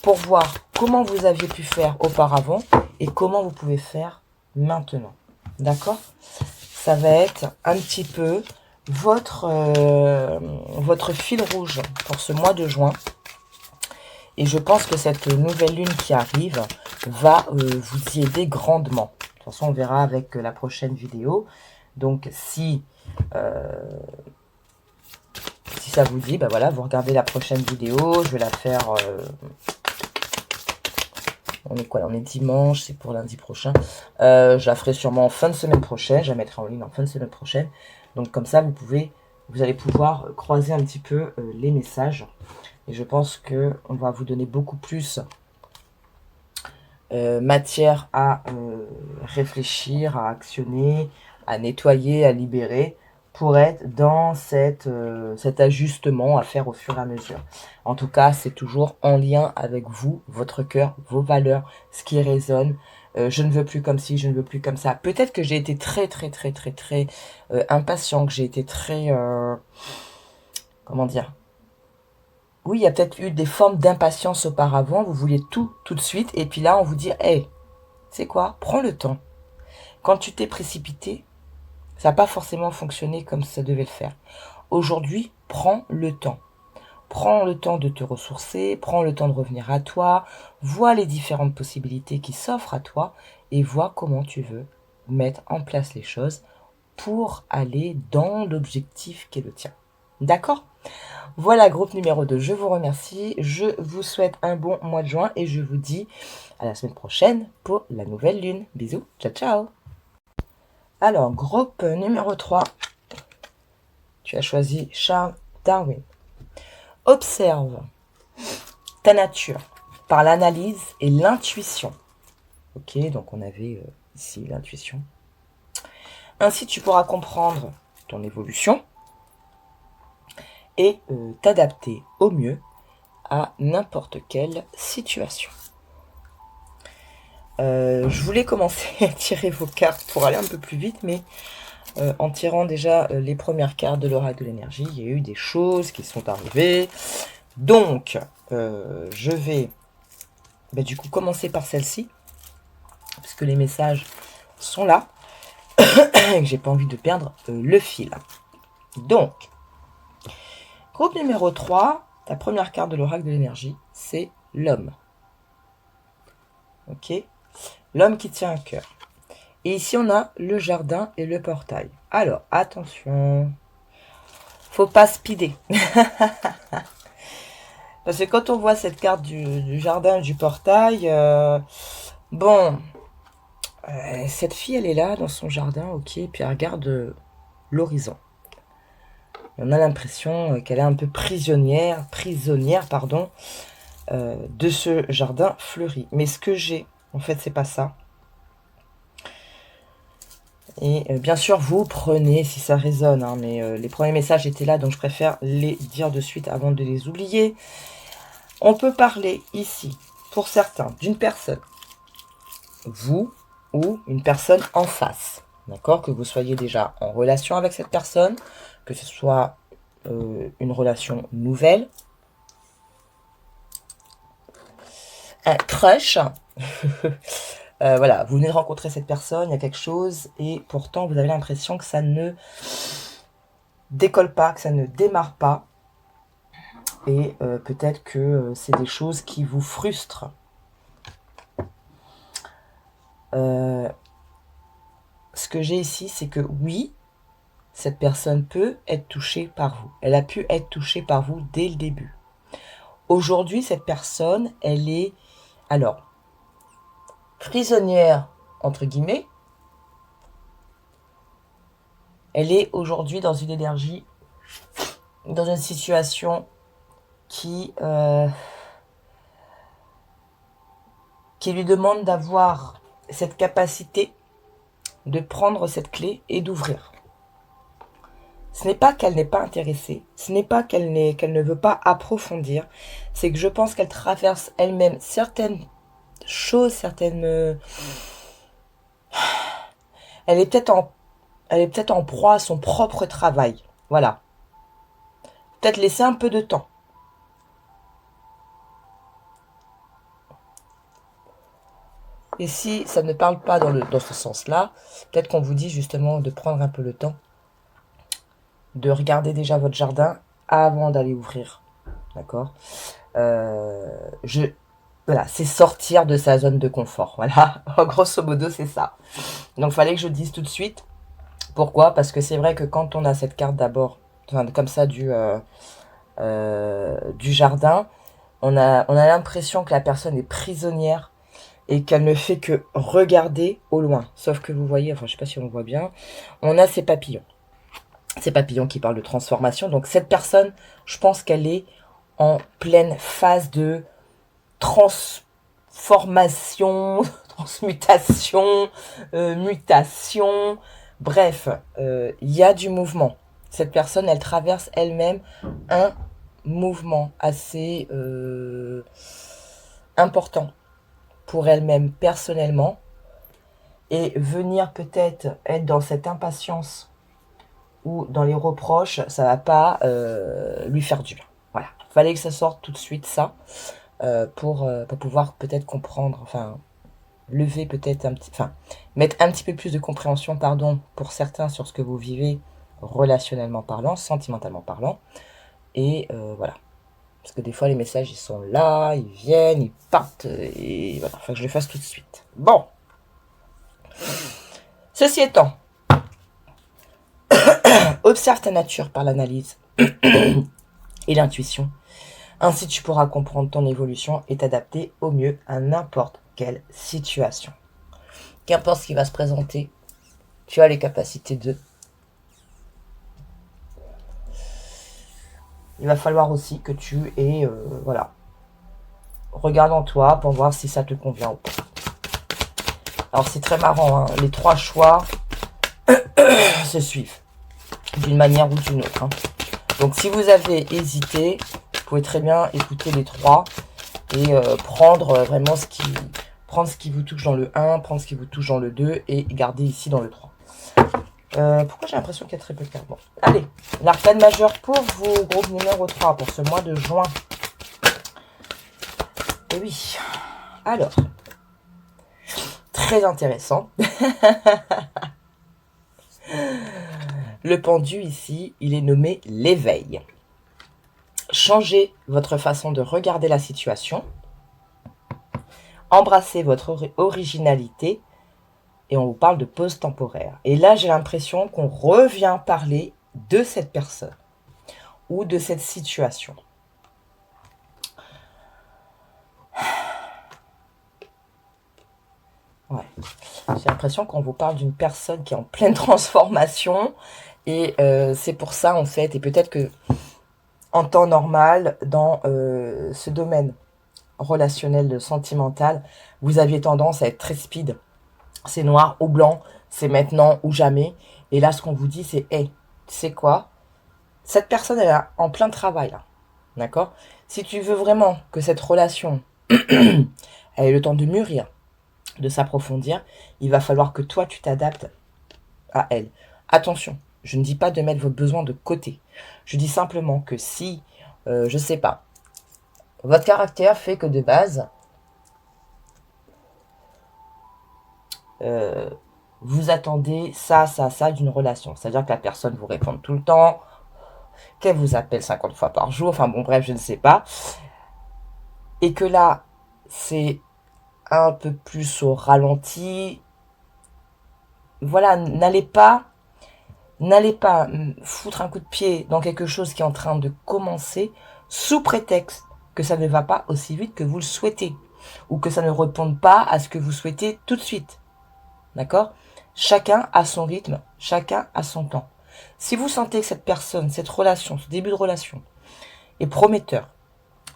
Speaker 1: pour voir comment vous aviez pu faire auparavant et comment vous pouvez faire maintenant. D'accord? Ça va être un petit peu votre fil rouge pour ce mois de juin. Et je pense que cette nouvelle lune qui arrive va vous y aider grandement. De toute façon, on verra avec la prochaine vidéo. Donc, si ça vous dit, ben voilà, vous regardez la prochaine vidéo. Je vais la faire... on est quoi là? On est dimanche, c'est pour lundi prochain. Je la ferai sûrement en fin de semaine prochaine. Je la mettrai en ligne en fin de semaine prochaine. Donc, comme ça, vous allez pouvoir croiser un petit peu les messages. Et je pense qu'on va vous donner beaucoup plus matière à réfléchir, à actionner, à nettoyer, à libérer, pour être dans cet ajustement à faire au fur et à mesure. En tout cas, c'est toujours en lien avec vous, votre cœur, vos valeurs, ce qui résonne. Je ne veux plus comme ci, je ne veux plus comme ça. Peut-être que j'ai été très impatient, que j'ai été très... comment dire? Oui, il y a peut-être eu des formes d'impatience auparavant. Vous vouliez tout de suite. Et puis là, on vous dit, hey, c'est quoi? Prends le temps. Quand tu t'es précipité, ça n'a pas forcément fonctionné comme ça devait le faire. Aujourd'hui, prends le temps. Prends le temps de te ressourcer. Prends le temps de revenir à toi. Vois les différentes possibilités qui s'offrent à toi. Et vois comment tu veux mettre en place les choses pour aller dans l'objectif qui est le tien. D'accord ? Voilà, groupe numéro 2, je vous remercie, je vous souhaite un bon mois de juin et je vous dis à la semaine prochaine pour la nouvelle lune. Bisous, ciao ciao. Alors, groupe numéro 3, tu as choisi Charles Darwin. Observe ta nature par l'analyse et l'intuition. Ok, donc on avait ici l'intuition. Ainsi, tu pourras comprendre ton évolution et t'adapter au mieux à n'importe quelle situation. Je voulais commencer à tirer vos cartes pour aller un peu plus vite, mais en tirant déjà les premières cartes de l'oracle de l'énergie, il y a eu des choses qui sont arrivées. Donc, je vais du coup commencer par celle-ci, parce que les messages sont là, et que j'ai pas envie de perdre le fil. Donc, groupe numéro 3, ta première carte de l'oracle de l'énergie, c'est l'homme. Ok, l'homme qui tient un cœur. Et ici, on a le jardin et le portail. Alors, attention, faut pas speeder. Parce que quand on voit cette carte du jardin et du portail, cette fille, elle est là dans son jardin, ok, puis elle regarde l'horizon. On a l'impression qu'elle est un peu prisonnière, de ce jardin fleuri. Mais ce que j'ai, en fait, c'est pas ça. Et bien sûr, vous prenez si ça résonne, hein, mais les premiers messages étaient là, donc je préfère les dire de suite avant de les oublier. On peut parler ici, pour certains, d'une personne, vous ou une personne en face. D'accord? Que vous soyez déjà en relation avec cette personne, que ce soit une relation nouvelle, un crush. Voilà, vous venez de rencontrer cette personne, il y a quelque chose, et pourtant vous avez l'impression que ça ne décolle pas, que ça ne démarre pas. Et peut-être que c'est des choses qui vous frustrent. Ce que j'ai ici, c'est que oui, cette personne peut être touchée par vous. Elle a pu être touchée par vous dès le début. Aujourd'hui, cette personne, elle est, alors, prisonnière, entre guillemets. Elle est aujourd'hui dans une énergie, dans une situation qui lui demande d'avoir cette capacité de prendre cette clé et d'ouvrir. Ce n'est pas qu'elle n'est pas intéressée, ce n'est pas qu'elle ne veut pas approfondir, c'est que je pense qu'elle traverse elle-même certaines choses, certaines... Elle est peut-être en proie à son propre travail, voilà. Peut-être laisser un peu de temps. Et si ça ne parle pas dans ce sens-là, peut-être qu'on vous dit justement de prendre un peu le temps, de regarder déjà votre jardin avant d'aller ouvrir. D'accord? Voilà, c'est sortir de sa zone de confort. Voilà, grosso modo, c'est ça. Donc, il fallait que je le dise tout de suite. Pourquoi? Parce que c'est vrai que quand on a cette carte d'abord, enfin, comme ça, du jardin, on a l'impression que la personne est prisonnière et qu'elle ne fait que regarder au loin. Sauf que vous voyez, enfin je sais pas si on voit bien, on a ces papillons. Ces papillons qui parlent de transformation. Donc cette personne, je pense qu'elle est en pleine phase de transformation, transmutation, mutation. Bref, il y a du mouvement. Cette personne, elle traverse elle-même un mouvement assez important pour elle-même personnellement, et venir peut-être être dans cette impatience ou dans les reproches, ça va pas lui faire du bien. Voilà, fallait que ça sorte tout de suite ça, pour pouvoir peut-être comprendre, enfin lever peut-être un petit, enfin mettre un petit peu plus de compréhension, pardon, pour certains sur ce que vous vivez relationnellement parlant, sentimentalement parlant, et voilà. Parce que des fois, les messages, ils sont là, ils viennent, ils partent, et voilà, faut que je le fasse tout de suite. Bon. Ceci étant, observe ta nature par l'analyse et l'intuition. Ainsi, tu pourras comprendre ton évolution et t'adapter au mieux à n'importe quelle situation. Qu'importe ce qui va se présenter, tu as les capacités de... Il va falloir aussi que tu aies, voilà, regarde en toi pour voir si ça te convient ou pas. Alors c'est très marrant, hein, les trois choix se suivent d'une manière ou d'une autre. Hein. Donc si vous avez hésité, vous pouvez très bien écouter les trois et prendre vraiment ce qui vous touche dans le 1, prendre ce qui vous touche dans le 2 et garder ici dans le 3. Pourquoi j'ai l'impression qu'il y a très peu de cartes? Bon, allez, l'arcane majeur pour vous, groupe numéro 3, pour ce mois de juin. Et oui, alors, très intéressant. Le pendu ici, il est nommé l'éveil. Changez votre façon de regarder la situation. Embrassez votre originalité. Et on vous parle de pause temporaire. Et là, j'ai l'impression qu'on revient parler de cette personne ou de cette situation. Ouais. J'ai l'impression qu'on vous parle d'une personne qui est en pleine transformation. Et c'est pour ça, en fait, et peut-être que en temps normal, dans ce domaine relationnel, sentimental, vous aviez tendance à être très speed. C'est noir ou blanc, c'est maintenant ou jamais. Et là, ce qu'on vous dit, c'est, hey, tu sais quoi? Cette personne, elle est en plein travail, là. D'accord? Si tu veux vraiment que cette relation elle ait le temps de mûrir, de s'approfondir, il va falloir que toi, tu t'adaptes à elle. Attention, je ne dis pas de mettre vos besoins de côté. Je dis simplement que si, je sais pas, votre caractère fait que de base, vous attendez ça, ça, ça d'une relation. C'est-à-dire que la personne vous répond tout le temps, qu'elle vous appelle 50 fois par jour, enfin bon bref, je ne sais pas. Et que là, c'est un peu plus au ralenti. Voilà, n'allez pas foutre un coup de pied dans quelque chose qui est en train de commencer sous prétexte que ça ne va pas aussi vite que vous le souhaitez ou que ça ne réponde pas à ce que vous souhaitez tout de suite. D'accord? Chacun a son rythme, chacun a son temps. Si vous sentez que cette personne, cette relation, ce début de relation est prometteur,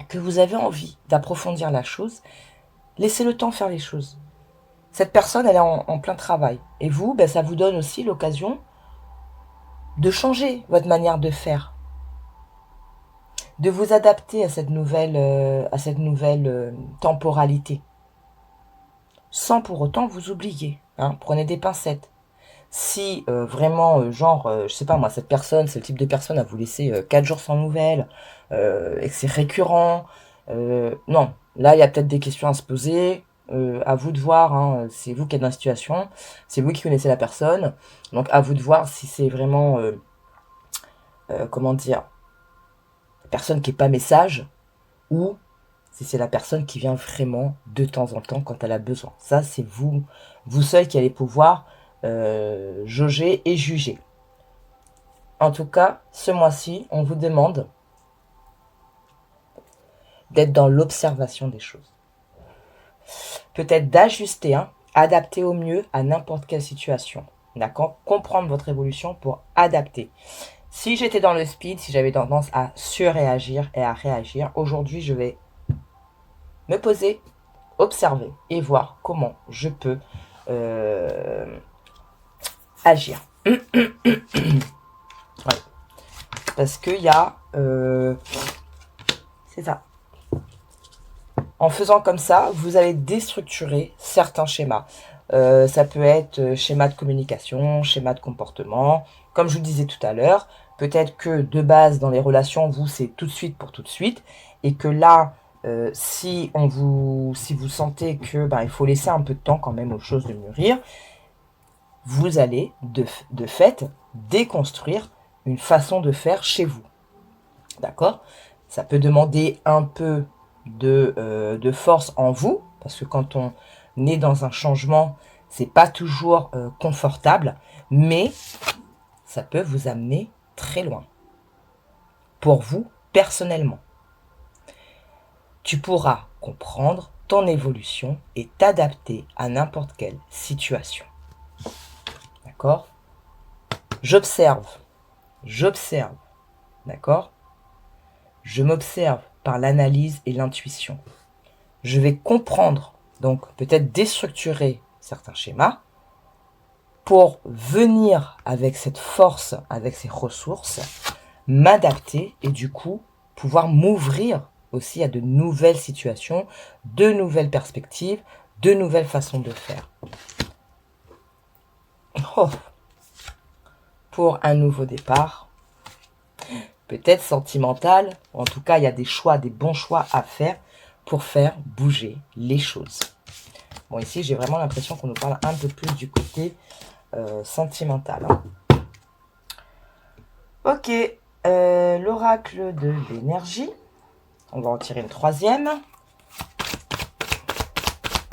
Speaker 1: que vous avez envie d'approfondir la chose, laissez le temps faire les choses. Cette personne, elle est en plein travail. Et vous, ben, ça vous donne aussi l'occasion de changer votre manière de faire, de vous adapter à cette nouvelle temporalité, sans pour autant vous oublier. Hein. Prenez des pincettes. Si vraiment, je sais pas moi, cette personne, c'est le type de personne à vous laisser 4 jours sans nouvelles, et que c'est récurrent, non, là il y a peut-être des questions à se poser, à vous de voir, hein, c'est vous qui êtes dans la situation, c'est vous qui connaissez la personne, donc à vous de voir si c'est vraiment, comment dire, la personne qui est pas message, ou si c'est la personne qui vient vraiment de temps en temps quand elle a besoin. Ça, c'est vous seul qui allez pouvoir jauger et juger. En tout cas, ce mois-ci, on vous demande d'être dans l'observation des choses. Peut-être d'ajuster, hein, adapter au mieux à n'importe quelle situation. D'accord? Comprendre votre évolution pour adapter. Si j'étais dans le speed, si j'avais tendance à surréagir et à réagir, aujourd'hui, je vais me poser, observer et voir comment je peux agir. Ouais. Parce qu'il y a... c'est ça. En faisant comme ça, vous allez déstructurer certains schémas. Ça peut être schéma de communication, schéma de comportement. Comme je vous le disais tout à l'heure, peut-être que de base, dans les relations, vous, c'est tout de suite pour tout de suite. Et que là, si vous sentez que il faut laisser un peu de temps quand même aux choses de mûrir, vous allez de fait déconstruire une façon de faire chez vous. D'accord? Ça peut demander un peu de force en vous, parce que quand on est dans un changement, c'est pas toujours confortable, mais ça peut vous amener très loin. Pour vous, personnellement. Tu pourras comprendre ton évolution et t'adapter à n'importe quelle situation. D'accord? J'observe, d'accord? Je m'observe par l'analyse et l'intuition. Je vais comprendre, donc peut-être déstructurer certains schémas pour venir avec cette force, avec ces ressources, m'adapter et du coup pouvoir m'ouvrir aussi à de nouvelles situations, de nouvelles perspectives, de nouvelles façons de faire. Oh. Pour un nouveau départ, peut-être sentimental, en tout cas il y a des choix, des bons choix à faire pour faire bouger les choses. Bon, ici j'ai vraiment l'impression qu'on nous parle un peu plus du côté sentimental. Hein. Ok, l'oracle de l'énergie. On va en tirer une troisième.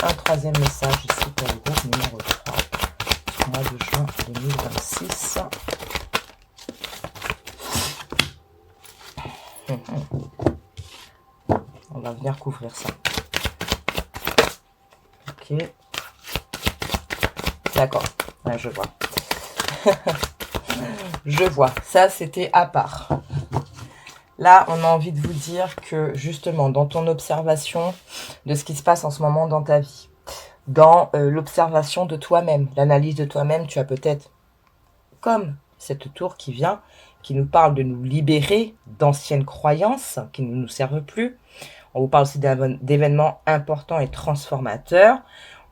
Speaker 1: Un troisième message ici pour le groupe numéro 3. Du mois de juin 2026. On va venir couvrir ça. Ok. D'accord. Ouais, je vois. Je vois. Ça, c'était à part. Là, on a envie de vous dire que, justement, dans ton observation, de ce qui se passe en ce moment dans ta vie. Dans l'observation de toi-même, l'analyse de toi-même, tu as peut-être, comme cette tour qui vient, qui nous parle de nous libérer d'anciennes croyances qui ne nous servent plus. On vous parle aussi d'événements importants et transformateurs.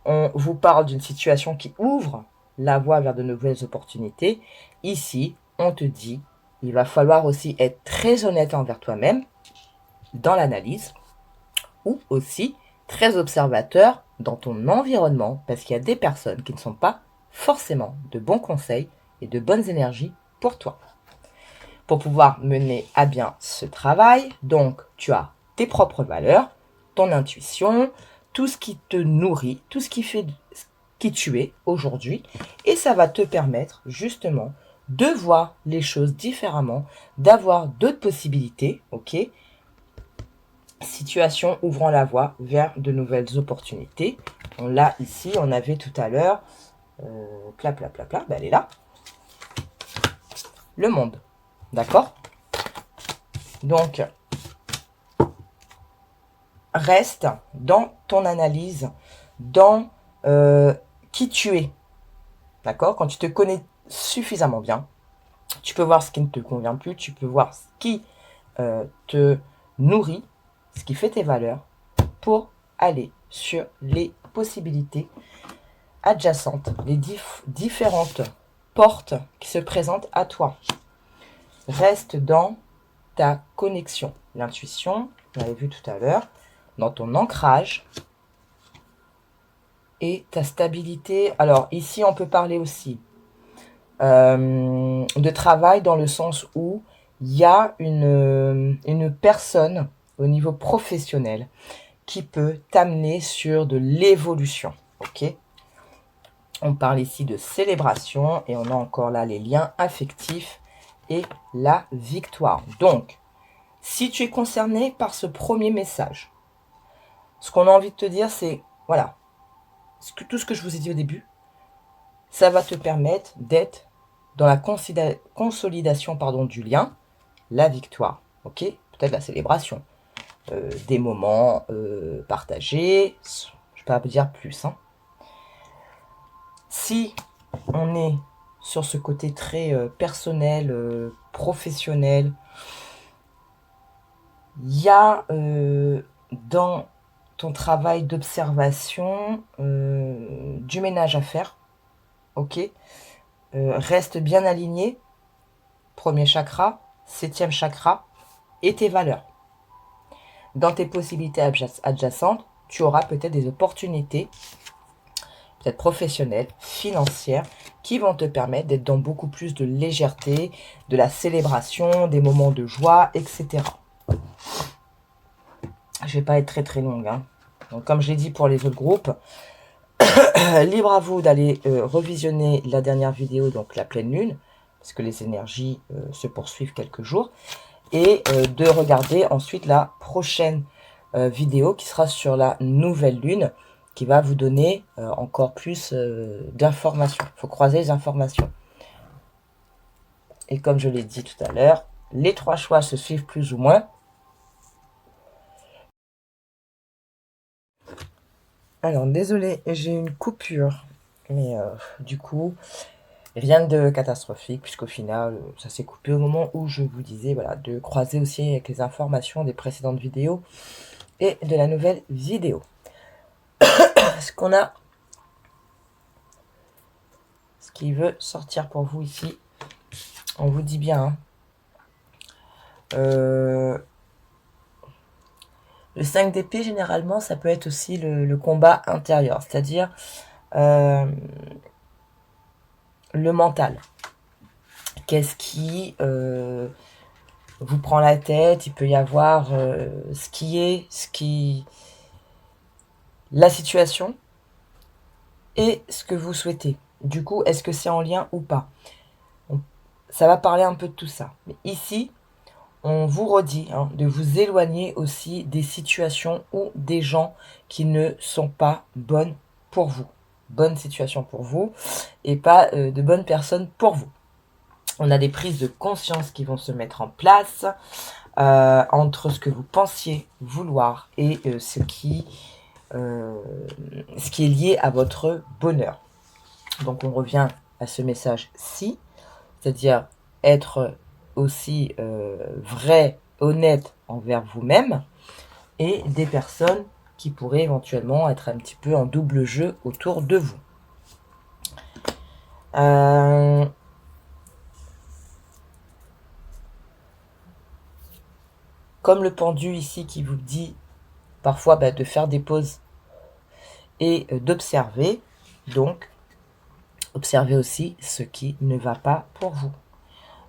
Speaker 1: On vous parle d'une situation qui ouvre la voie vers de nouvelles opportunités. Ici, on te dit, il va falloir aussi être très honnête envers toi-même dans l'analyse, ou aussi très observateur dans ton environnement, parce qu'il y a des personnes qui ne sont pas forcément de bons conseils et de bonnes énergies pour toi. Pour pouvoir mener à bien ce travail, donc tu as tes propres valeurs, ton intuition, tout ce qui te nourrit, tout ce qui fait qui tu es aujourd'hui, et ça va te permettre justement de voir les choses différemment, d'avoir d'autres possibilités, ok? Situation ouvrant la voie vers de nouvelles opportunités. On l'a ici, on avait tout à l'heure, ben elle est là. Le monde, d'accord? Donc, reste dans ton analyse, dans qui tu es, d'accord? Quand tu te connais suffisamment bien, tu peux voir ce qui ne te convient plus, tu peux voir ce qui te nourrit, ce qui fait tes valeurs, pour aller sur les possibilités adjacentes, les différentes portes qui se présentent à toi. Reste dans ta connexion, l'intuition, on l'avait vu tout à l'heure, dans ton ancrage et ta stabilité. Alors ici, on peut parler aussi de travail dans le sens où il y a une personne au niveau professionnel qui peut t'amener sur de l'évolution, ok? On parle ici de célébration et on a encore là les liens affectifs et la victoire. Donc, si tu es concerné par ce premier message, ce qu'on a envie de te dire, c'est, voilà, tout ce que je vous ai dit au début, ça va te permettre d'être dans la consolidation du lien, la victoire, ok? Peut-être la célébration. Des moments partagés, je ne peux pas dire plus. Hein. Si on est sur ce côté très personnel, professionnel, il y a dans ton travail d'observation du ménage à faire, ok? Reste bien aligné, premier chakra, 7e chakra, et tes valeurs. Dans tes possibilités adjacentes, tu auras peut-être des opportunités, peut-être professionnelles, financières, qui vont te permettre d'être dans beaucoup plus de légèreté, de la célébration, des moments de joie, etc. Je ne vais pas être très très longue. Hein. Donc, comme je l'ai dit pour les autres groupes, libre à vous d'aller revisionner la dernière vidéo, donc la pleine lune, parce que les énergies se poursuivent quelques jours. Et de regarder ensuite la prochaine vidéo qui sera sur la nouvelle lune, qui va vous donner encore plus d'informations. Il faut croiser les informations. Et comme je l'ai dit tout à l'heure, les 3 choix se suivent plus ou moins. Alors, désolé, j'ai une coupure. Mais du coup, rien de catastrophique, puisqu'au final, ça s'est coupé au moment où je vous disais, voilà, de croiser aussi avec les informations des précédentes vidéos et de la nouvelle vidéo. Ce qu'on a, ce qui veut sortir pour vous ici, on vous dit bien, hein. Le 5 d'épée, généralement, ça peut être aussi le combat intérieur, c'est-à-dire le mental. Qu'est-ce qui vous prend la tête? Il peut y avoir la situation et ce que vous souhaitez. Du coup, est-ce que c'est en lien ou pas? Ça va parler un peu de tout ça. Mais ici, on vous redit de vous éloigner aussi des situations ou des gens qui ne sont pas bonnes pour vous. Bonne situation pour vous et pas de bonnes personnes pour vous. On a des prises de conscience qui vont se mettre en place entre ce que vous pensiez vouloir et ce qui ce qui est lié à votre bonheur. Donc on revient à ce message-ci, c'est-à-dire être aussi vrai, honnête envers vous-même, et des personnes qui pourraient éventuellement être un petit peu en double jeu autour de vous. Comme le pendu ici qui vous dit parfois de faire des pauses et d'observer, donc observez aussi ce qui ne va pas pour vous,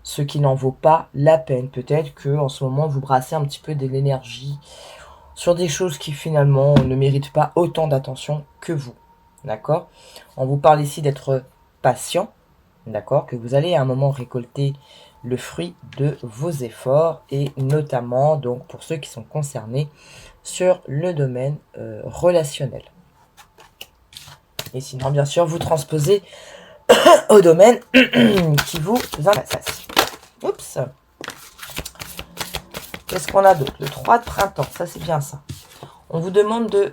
Speaker 1: ce qui n'en vaut pas la peine. Peut-être que en ce moment vous brassez un petit peu de l'énergie sur des choses qui finalement ne méritent pas autant d'attention que vous. D'accord? On vous parle ici d'être patient, d'accord? Que vous allez à un moment récolter le fruit de vos efforts, et notamment donc pour ceux qui sont concernés sur le domaine relationnel. Et sinon, bien sûr, vous transposez au domaine qui vous intéresse. Oups. Qu'est-ce qu'on a d'autre? Le 3 de printemps, ça c'est bien ça. On vous demande de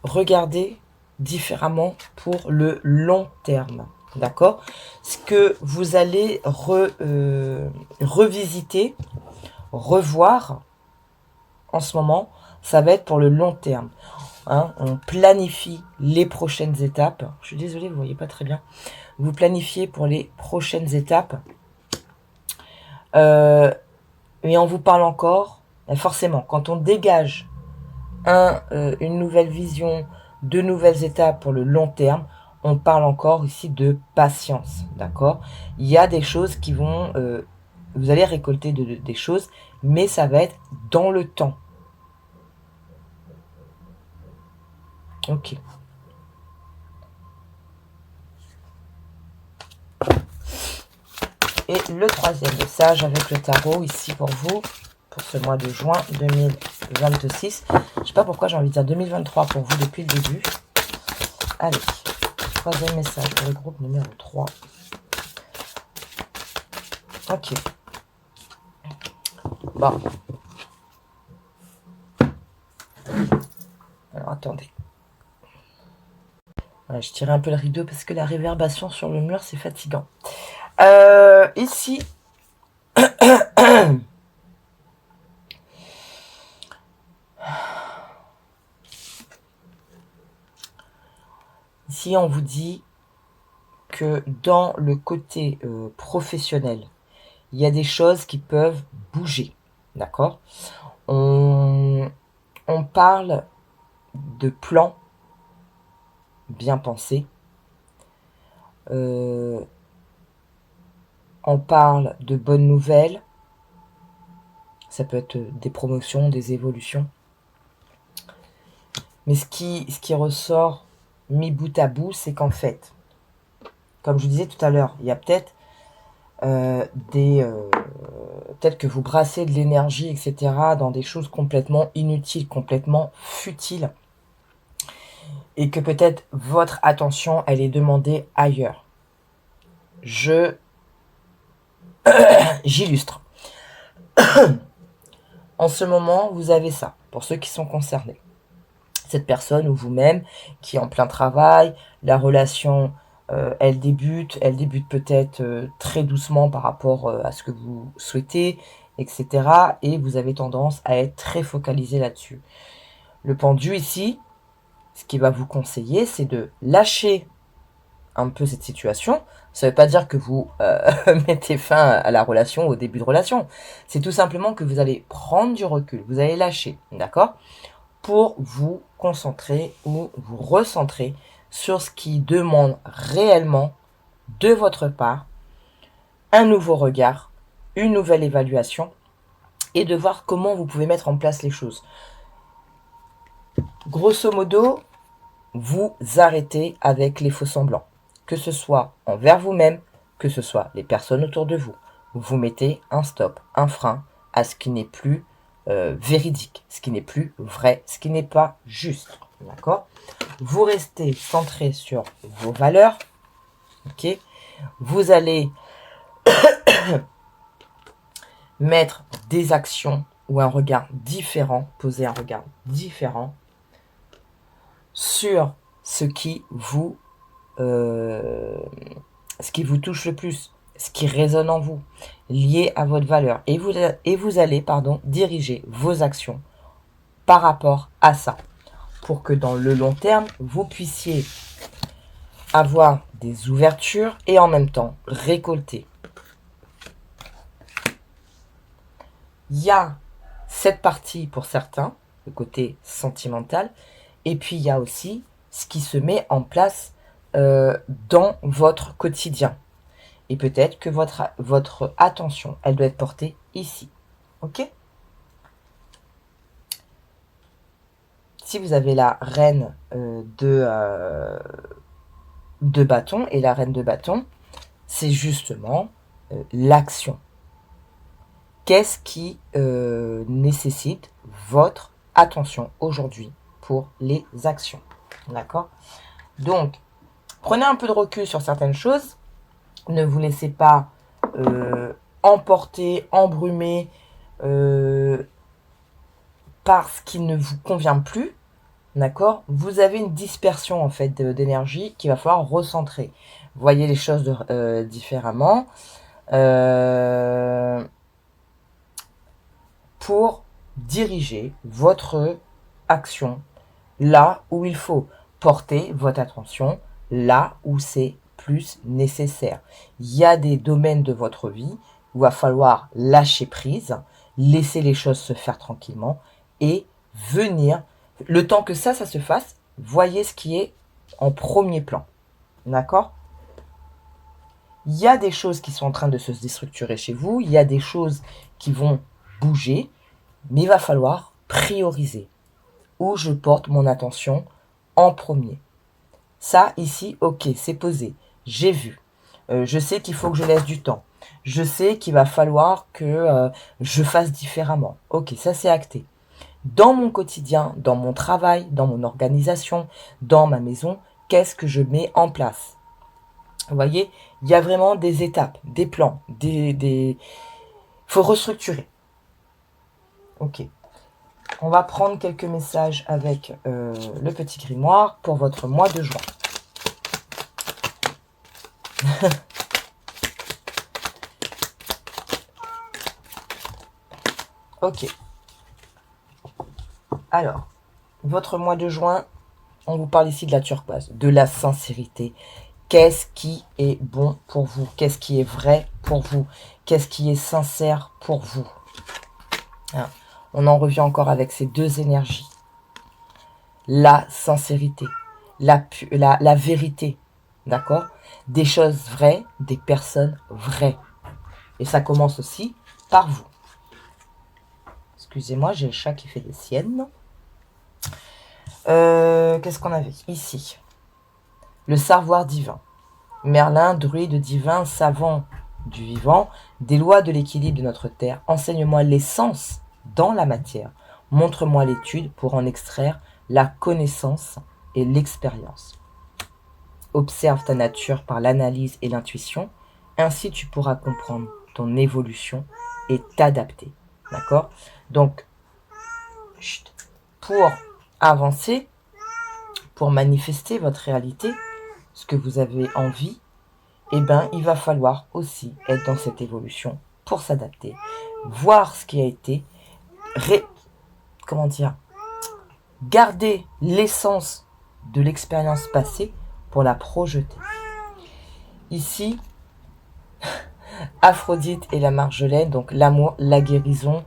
Speaker 1: regarder différemment pour le long terme. D'accord? Ce que vous allez revisiter, revoir en ce moment, ça va être pour le long terme. Hein, on planifie les prochaines étapes. Je suis désolée, vous ne voyez pas très bien. Vous planifiez pour les prochaines étapes. Et on vous parle encore, forcément, quand on dégage une nouvelle vision, de nouvelles étapes pour le long terme, on parle encore ici de patience, d'accord? Il y a des choses qui vont... vous allez récolter des choses, mais ça va être dans le temps. Ok. Et le troisième message avec le tarot ici pour vous, pour ce mois de juin 2026. Je sais pas pourquoi j'ai envie de dire 2023 pour vous depuis le début. Allez, troisième message pour le groupe numéro 3. Ok. Bon. Alors, attendez. Voilà, je tirais un peu le rideau parce que la réverbération sur le mur, c'est fatigant. Ici... Ici, on vous dit que dans le côté professionnel, il y a des choses qui peuvent bouger. D'accord? On parle de plans bien pensés. On parle de bonnes nouvelles. Ça peut être des promotions, des évolutions. Mais ce qui ressort mis bout à bout, c'est qu'en fait, comme je vous disais tout à l'heure, il y a peut-être peut-être que vous brassez de l'énergie, etc., dans des choses complètement inutiles, complètement futiles, et que peut-être votre attention, elle est demandée ailleurs. J'illustre. En ce moment, vous avez ça, pour ceux qui sont concernés. Cette personne ou vous-même qui est en plein travail, la relation, elle débute peut-être très doucement par rapport à ce que vous souhaitez, etc. Et vous avez tendance à être très focalisé là-dessus. Le pendu ici, ce qui va vous conseiller, c'est de lâcher un peu cette situation. Ça ne veut pas dire que vous mettez fin à la relation, au début de relation. C'est tout simplement que vous allez prendre du recul, vous allez lâcher, d'accord ? Pour vous concentrer ou vous recentrer sur ce qui demande réellement de votre part un nouveau regard, une nouvelle évaluation, et de voir comment vous pouvez mettre en place les choses. Grosso modo, vous arrêtez avec les faux-semblants, que ce soit envers vous-même, que ce soit les personnes autour de vous. Vous mettez un stop, un frein à ce qui n'est plus véridique, ce qui n'est plus vrai, ce qui n'est pas juste. D'accord? Vous restez centré sur vos valeurs. Ok? Vous allez mettre des actions ou un regard différent, poser un regard différent sur ce qui vous touche le plus, ce qui résonne en vous, lié à votre valeur. Et vous allez, diriger vos actions par rapport à ça, pour que dans le long terme, vous puissiez avoir des ouvertures et en même temps récolter. Il y a cette partie pour certains, le côté sentimental, et puis il y a aussi ce qui se met en place dans votre quotidien. Et peut-être que votre attention, elle doit être portée ici. Ok? Si vous avez la reine de bâton, et la reine de bâton, c'est justement l'action. Qu'est-ce qui nécessite votre attention aujourd'hui pour les actions? D'accord? Donc, prenez un peu de recul sur certaines choses. Ne vous laissez pas emporter, embrumer par ce qui ne vous convient plus. D'accord? Vous avez une dispersion en fait d'énergie qu'il va falloir recentrer. Voyez les choses différemment. Pour diriger votre action là où il faut. Porter votre attention là où c'est plus nécessaire. Il y a des domaines de votre vie où il va falloir lâcher prise, laisser les choses se faire tranquillement et venir, le temps que ça se fasse, voyez ce qui est en premier plan. D'accord? Il y a des choses qui sont en train de se déstructurer chez vous, il y a des choses qui vont bouger, mais il va falloir prioriser où je porte mon attention en premier. Ça, ici, ok, c'est posé. J'ai vu. Je sais qu'il faut que je laisse du temps. Je sais qu'il va falloir que je fasse différemment. Ok, ça c'est acté. Dans mon quotidien, dans mon travail, dans mon organisation, dans ma maison, qu'est-ce que je mets en place? Vous voyez, il y a vraiment des étapes, des plans, faut restructurer. Ok. On va prendre quelques messages avec le petit grimoire pour votre mois de juin. Ok. Alors, votre mois de juin, on vous parle ici de la turquoise, de la sincérité. Qu'est-ce qui est bon pour vous? Qu'est-ce qui est vrai pour vous? Qu'est-ce qui est sincère pour vous? Hein? On en revient encore avec ces deux énergies. La sincérité, la vérité, d'accord? Des choses vraies, des personnes vraies. Et ça commence aussi par vous. Excusez-moi, j'ai le chat qui fait des siennes. Qu'est-ce qu'on avait ici? Le savoir divin. Merlin, druide divin, savant du vivant, des lois de l'équilibre de notre terre, enseigne-moi l'essence dans la matière. Montre-moi l'étude pour en extraire la connaissance et l'expérience. Observe ta nature par l'analyse et l'intuition, ainsi tu pourras comprendre ton évolution et t'adapter. D'accord? Donc, pour avancer, pour manifester votre réalité, ce que vous avez envie, eh ben, il va falloir aussi être dans cette évolution pour s'adapter, voir ce qui a été, garder l'essence de l'expérience passée pour la projeter. Ici, Aphrodite et la Marjolaine, donc l'amour, la guérison.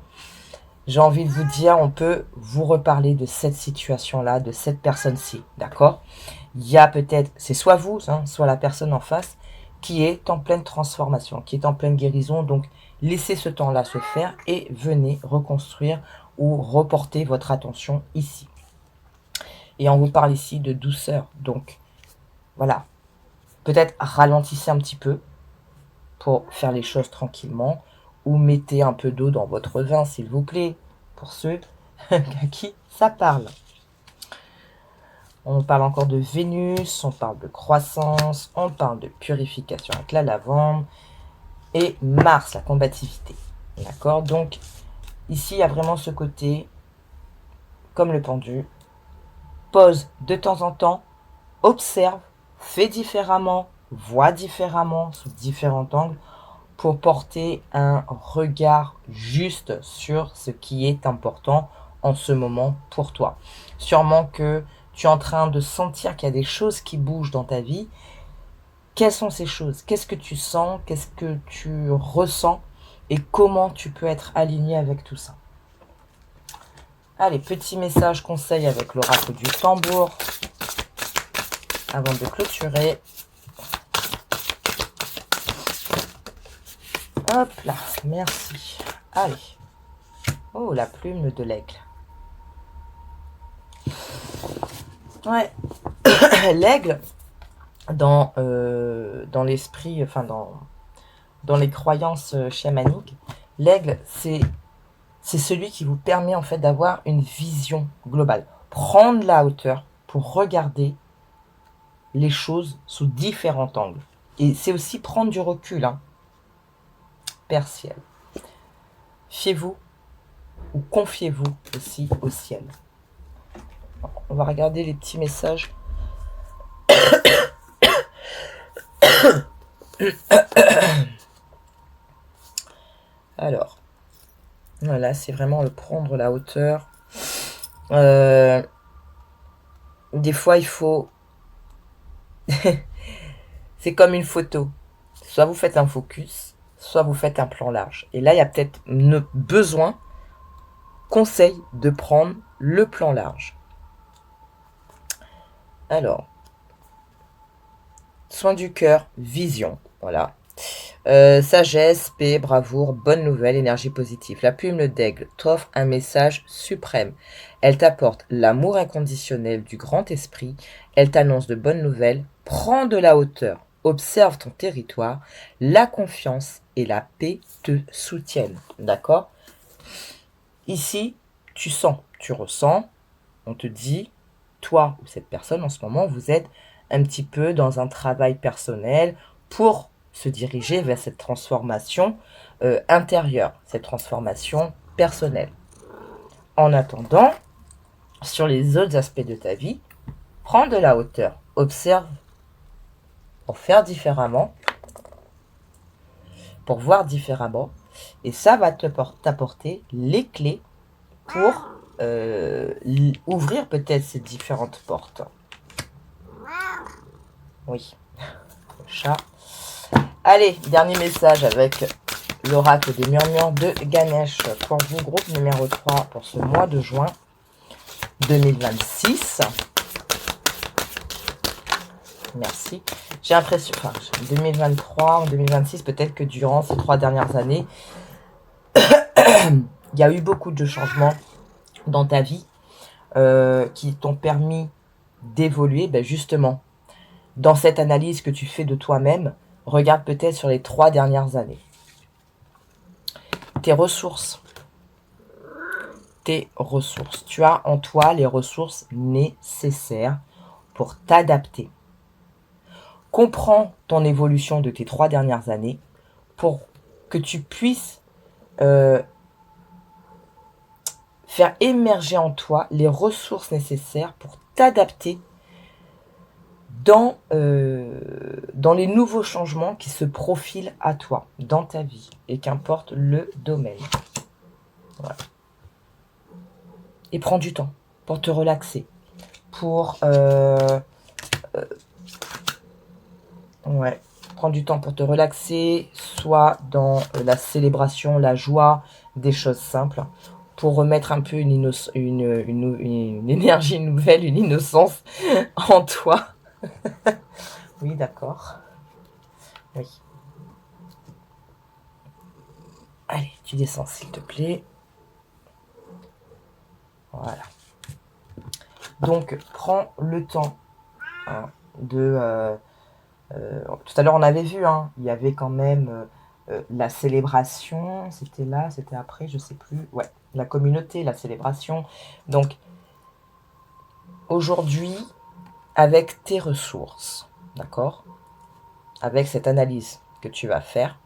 Speaker 1: J'ai envie de vous dire, on peut vous reparler de cette situation-là, de cette personne-ci, d'accord? Il y a peut-être, c'est soit vous, hein, soit la personne en face, qui est en pleine transformation, qui est en pleine guérison. Donc, laissez ce temps-là se faire et venez reconstruire ou reporter votre attention ici. Et on vous parle ici de douceur. Donc, voilà. Peut-être ralentissez un petit peu pour faire les choses tranquillement. Ou mettez un peu d'eau dans votre vin, s'il vous plaît, pour ceux à qui ça parle. On parle encore de Vénus, on parle de croissance, on parle de purification avec la lavande. Et Mars, la combativité. D'accord? Donc, ici, il y a vraiment ce côté, comme le pendu, Pose de temps en temps, observe, fais différemment, vois différemment, sous différents angles, pour porter un regard juste sur ce qui est important en ce moment pour toi. Sûrement que tu es en train de sentir qu'il y a des choses qui bougent dans ta vie. Quelles sont ces choses? Qu'est-ce que tu sens? Qu'est-ce que tu ressens? Et comment tu peux être aligné avec tout ça? Allez, petit message conseil avec l'oracle du tambour avant de clôturer. Hop là, merci. Allez. Oh, la plume de l'aigle. Ouais. L'aigle, dans l'esprit, enfin dans les croyances chamaniques, l'aigle, c'est celui qui vous permet en fait d'avoir une vision globale. Prendre la hauteur pour regarder les choses sous différents angles. Et c'est aussi prendre du recul, hein. Père ciel. Fiez-vous ou confiez-vous aussi au ciel. On va regarder les petits messages. Alors, voilà, c'est vraiment le prendre la hauteur. Des fois, il faut... c'est comme une photo. Soit vous faites un focus, soit vous faites un plan large. Et là, il y a peut-être besoin, conseil, de prendre le plan large. Alors, soin du cœur, vision, voilà. Sagesse, paix, bravoure, bonne nouvelle, énergie positive. La plume d'aigle t'offre un message suprême. Elle t'apporte l'amour inconditionnel du grand esprit. Elle t'annonce de bonnes nouvelles. Prends de la hauteur. Observe ton territoire. La confiance et la paix te soutiennent. D'accord? Ici, tu sens, tu ressens. On te dit, toi ou cette personne en ce moment, vous êtes un petit peu dans un travail personnel pour se diriger vers cette transformation intérieure, cette transformation personnelle. En attendant, sur les autres aspects de ta vie, prends de la hauteur, observe pour faire différemment, pour voir différemment, et ça va t'apporter les clés pour ouvrir peut-être ces différentes portes. Oui, le chat. Allez, dernier message avec l'oracle des murmures de Ganesh pour vous, groupe numéro 3 pour ce mois de juin 2026. Merci. J'ai l'impression, enfin, 2023 ou 2026, peut-être que durant ces 3 dernières années, il y a eu beaucoup de changements dans ta vie qui t'ont permis d'évoluer. Ben justement, dans cette analyse que tu fais de toi-même, regarde peut-être sur les 3 dernières années. Tes ressources. Tes ressources. Tu as en toi les ressources nécessaires pour t'adapter. Comprends ton évolution de tes 3 dernières années pour que tu puisses faire émerger en toi les ressources nécessaires pour t'adapter dans les nouveaux changements qui se profilent à toi, dans ta vie, et qu'importe le domaine. Voilà. Et prends du temps pour te relaxer, pour... ouais, prends du temps pour te relaxer, soit dans la célébration, la joie, des choses simples, pour remettre un peu une énergie nouvelle, une innocence en toi. Oui, d'accord. Oui. Allez, tu descends s'il te plaît. Voilà. Donc, prends le temps hein, de... tout à l'heure, on avait vu, hein, il y avait quand même la célébration. C'était là, c'était après, je sais plus. Ouais, la communauté, la célébration. Donc, aujourd'hui, avec tes ressources, d'accord? Avec cette analyse que tu vas faire,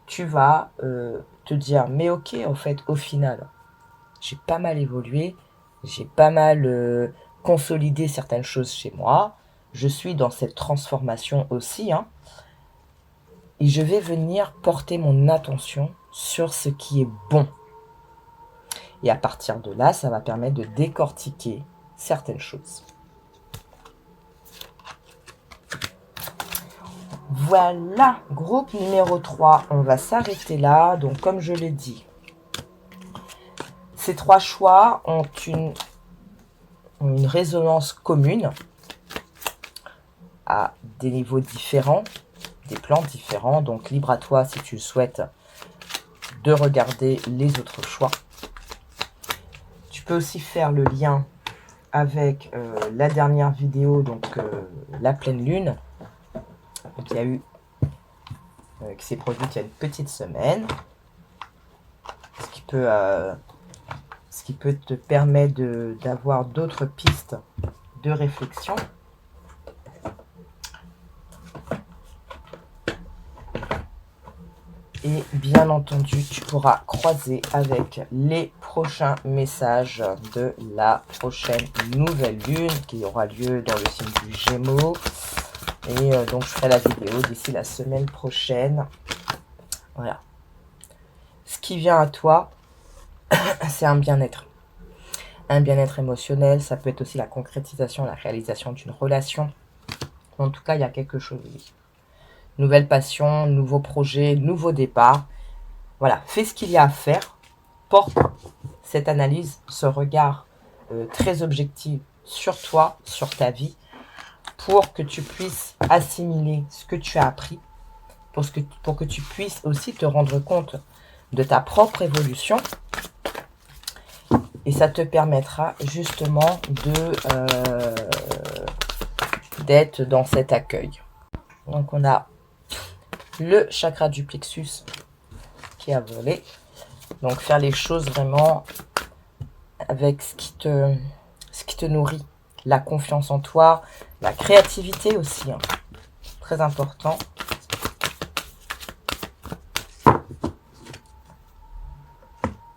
Speaker 1: tu vas te dire, mais ok, en fait, au final, j'ai pas mal évolué, j'ai pas mal consolider certaines choses chez moi. Je suis dans cette transformation aussi, hein. Et je vais venir porter mon attention sur ce qui est bon. Et à partir de là, ça va permettre de décortiquer certaines choses. Voilà, groupe numéro 3. On va s'arrêter là. Donc, comme je l'ai dit, ces 3 choix ont une résonance commune à des niveaux différents, des plans différents. Donc, libre à toi si tu souhaites de regarder les autres choix. Tu peux aussi faire le lien avec la dernière vidéo, donc la pleine lune, qui a eu, qui s'est produite il y a une petite semaine, ce qui peut te permettre d'avoir d'autres pistes de réflexion. Et bien entendu, tu pourras croiser avec les prochains messages de la prochaine nouvelle lune qui aura lieu dans le signe du Gémeaux. Et donc, je ferai la vidéo d'ici la semaine prochaine. Voilà. Ce qui vient à toi, c'est un bien-être. Un bien-être émotionnel. Ça peut être aussi la concrétisation, la réalisation d'une relation. En tout cas, il y a quelque chose. Nouvelle passion, nouveau projet, nouveau départ. Voilà, fais ce qu'il y a à faire. Porte cette analyse, ce regard très objectif sur toi, sur ta vie, pour que tu puisses assimiler ce que tu as appris, pour que tu puisses aussi te rendre compte de ta propre évolution. Et ça te permettra justement d'être dans cet accueil. Donc on a le chakra du plexus qui a volé. Donc faire les choses vraiment avec ce qui te nourrit. La confiance en toi, la créativité aussi, hein. Très important.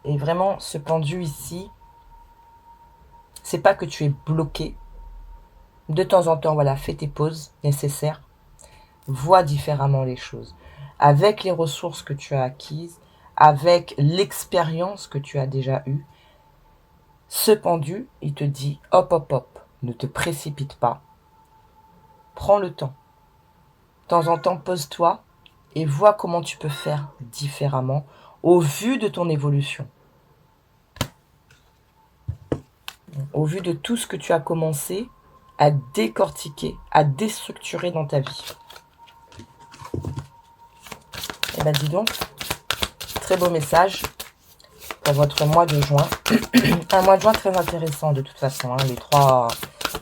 Speaker 1: Et vraiment, ce pendu ici, c'est pas que tu es bloqué. De temps en temps, voilà, fais tes pauses nécessaires. Vois différemment les choses. Avec les ressources que tu as acquises, avec l'expérience que tu as déjà eue, ce pendu, il te dit, hop, hop, hop, ne te précipite pas. Prends le temps. De temps en temps, pose-toi et vois comment tu peux faire différemment au vu de ton évolution. Au vu de tout ce que tu as commencé à décortiquer, à déstructurer dans ta vie. Eh bien, dis donc, très beau message pour votre mois de juin. Un mois de juin très intéressant de toute façon, hein.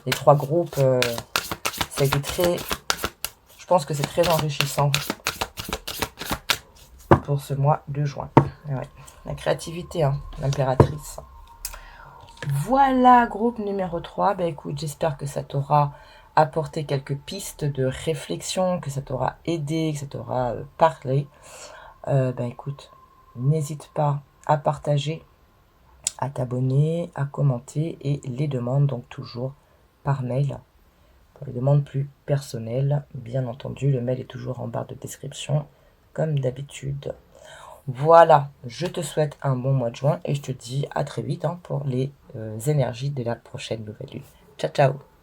Speaker 1: Les trois groupes, ça a été très... Je pense que c'est très enrichissant pour ce mois de juin. Ouais. La créativité, hein, l'impératrice. Voilà, groupe numéro 3. Ben écoute, j'espère que ça t'aura apporté quelques pistes de réflexion, que ça t'aura aidé, que ça t'aura parlé. Ben écoute, n'hésite pas à partager, à t'abonner, à commenter et les demandes, donc toujours par mail. Pour les demandes plus personnelles, bien entendu, le mail est toujours en barre de description, comme d'habitude. Voilà, je te souhaite un bon mois de juin et je te dis à très vite, hein, pour les énergies de la prochaine nouvelle lune. Ciao, ciao!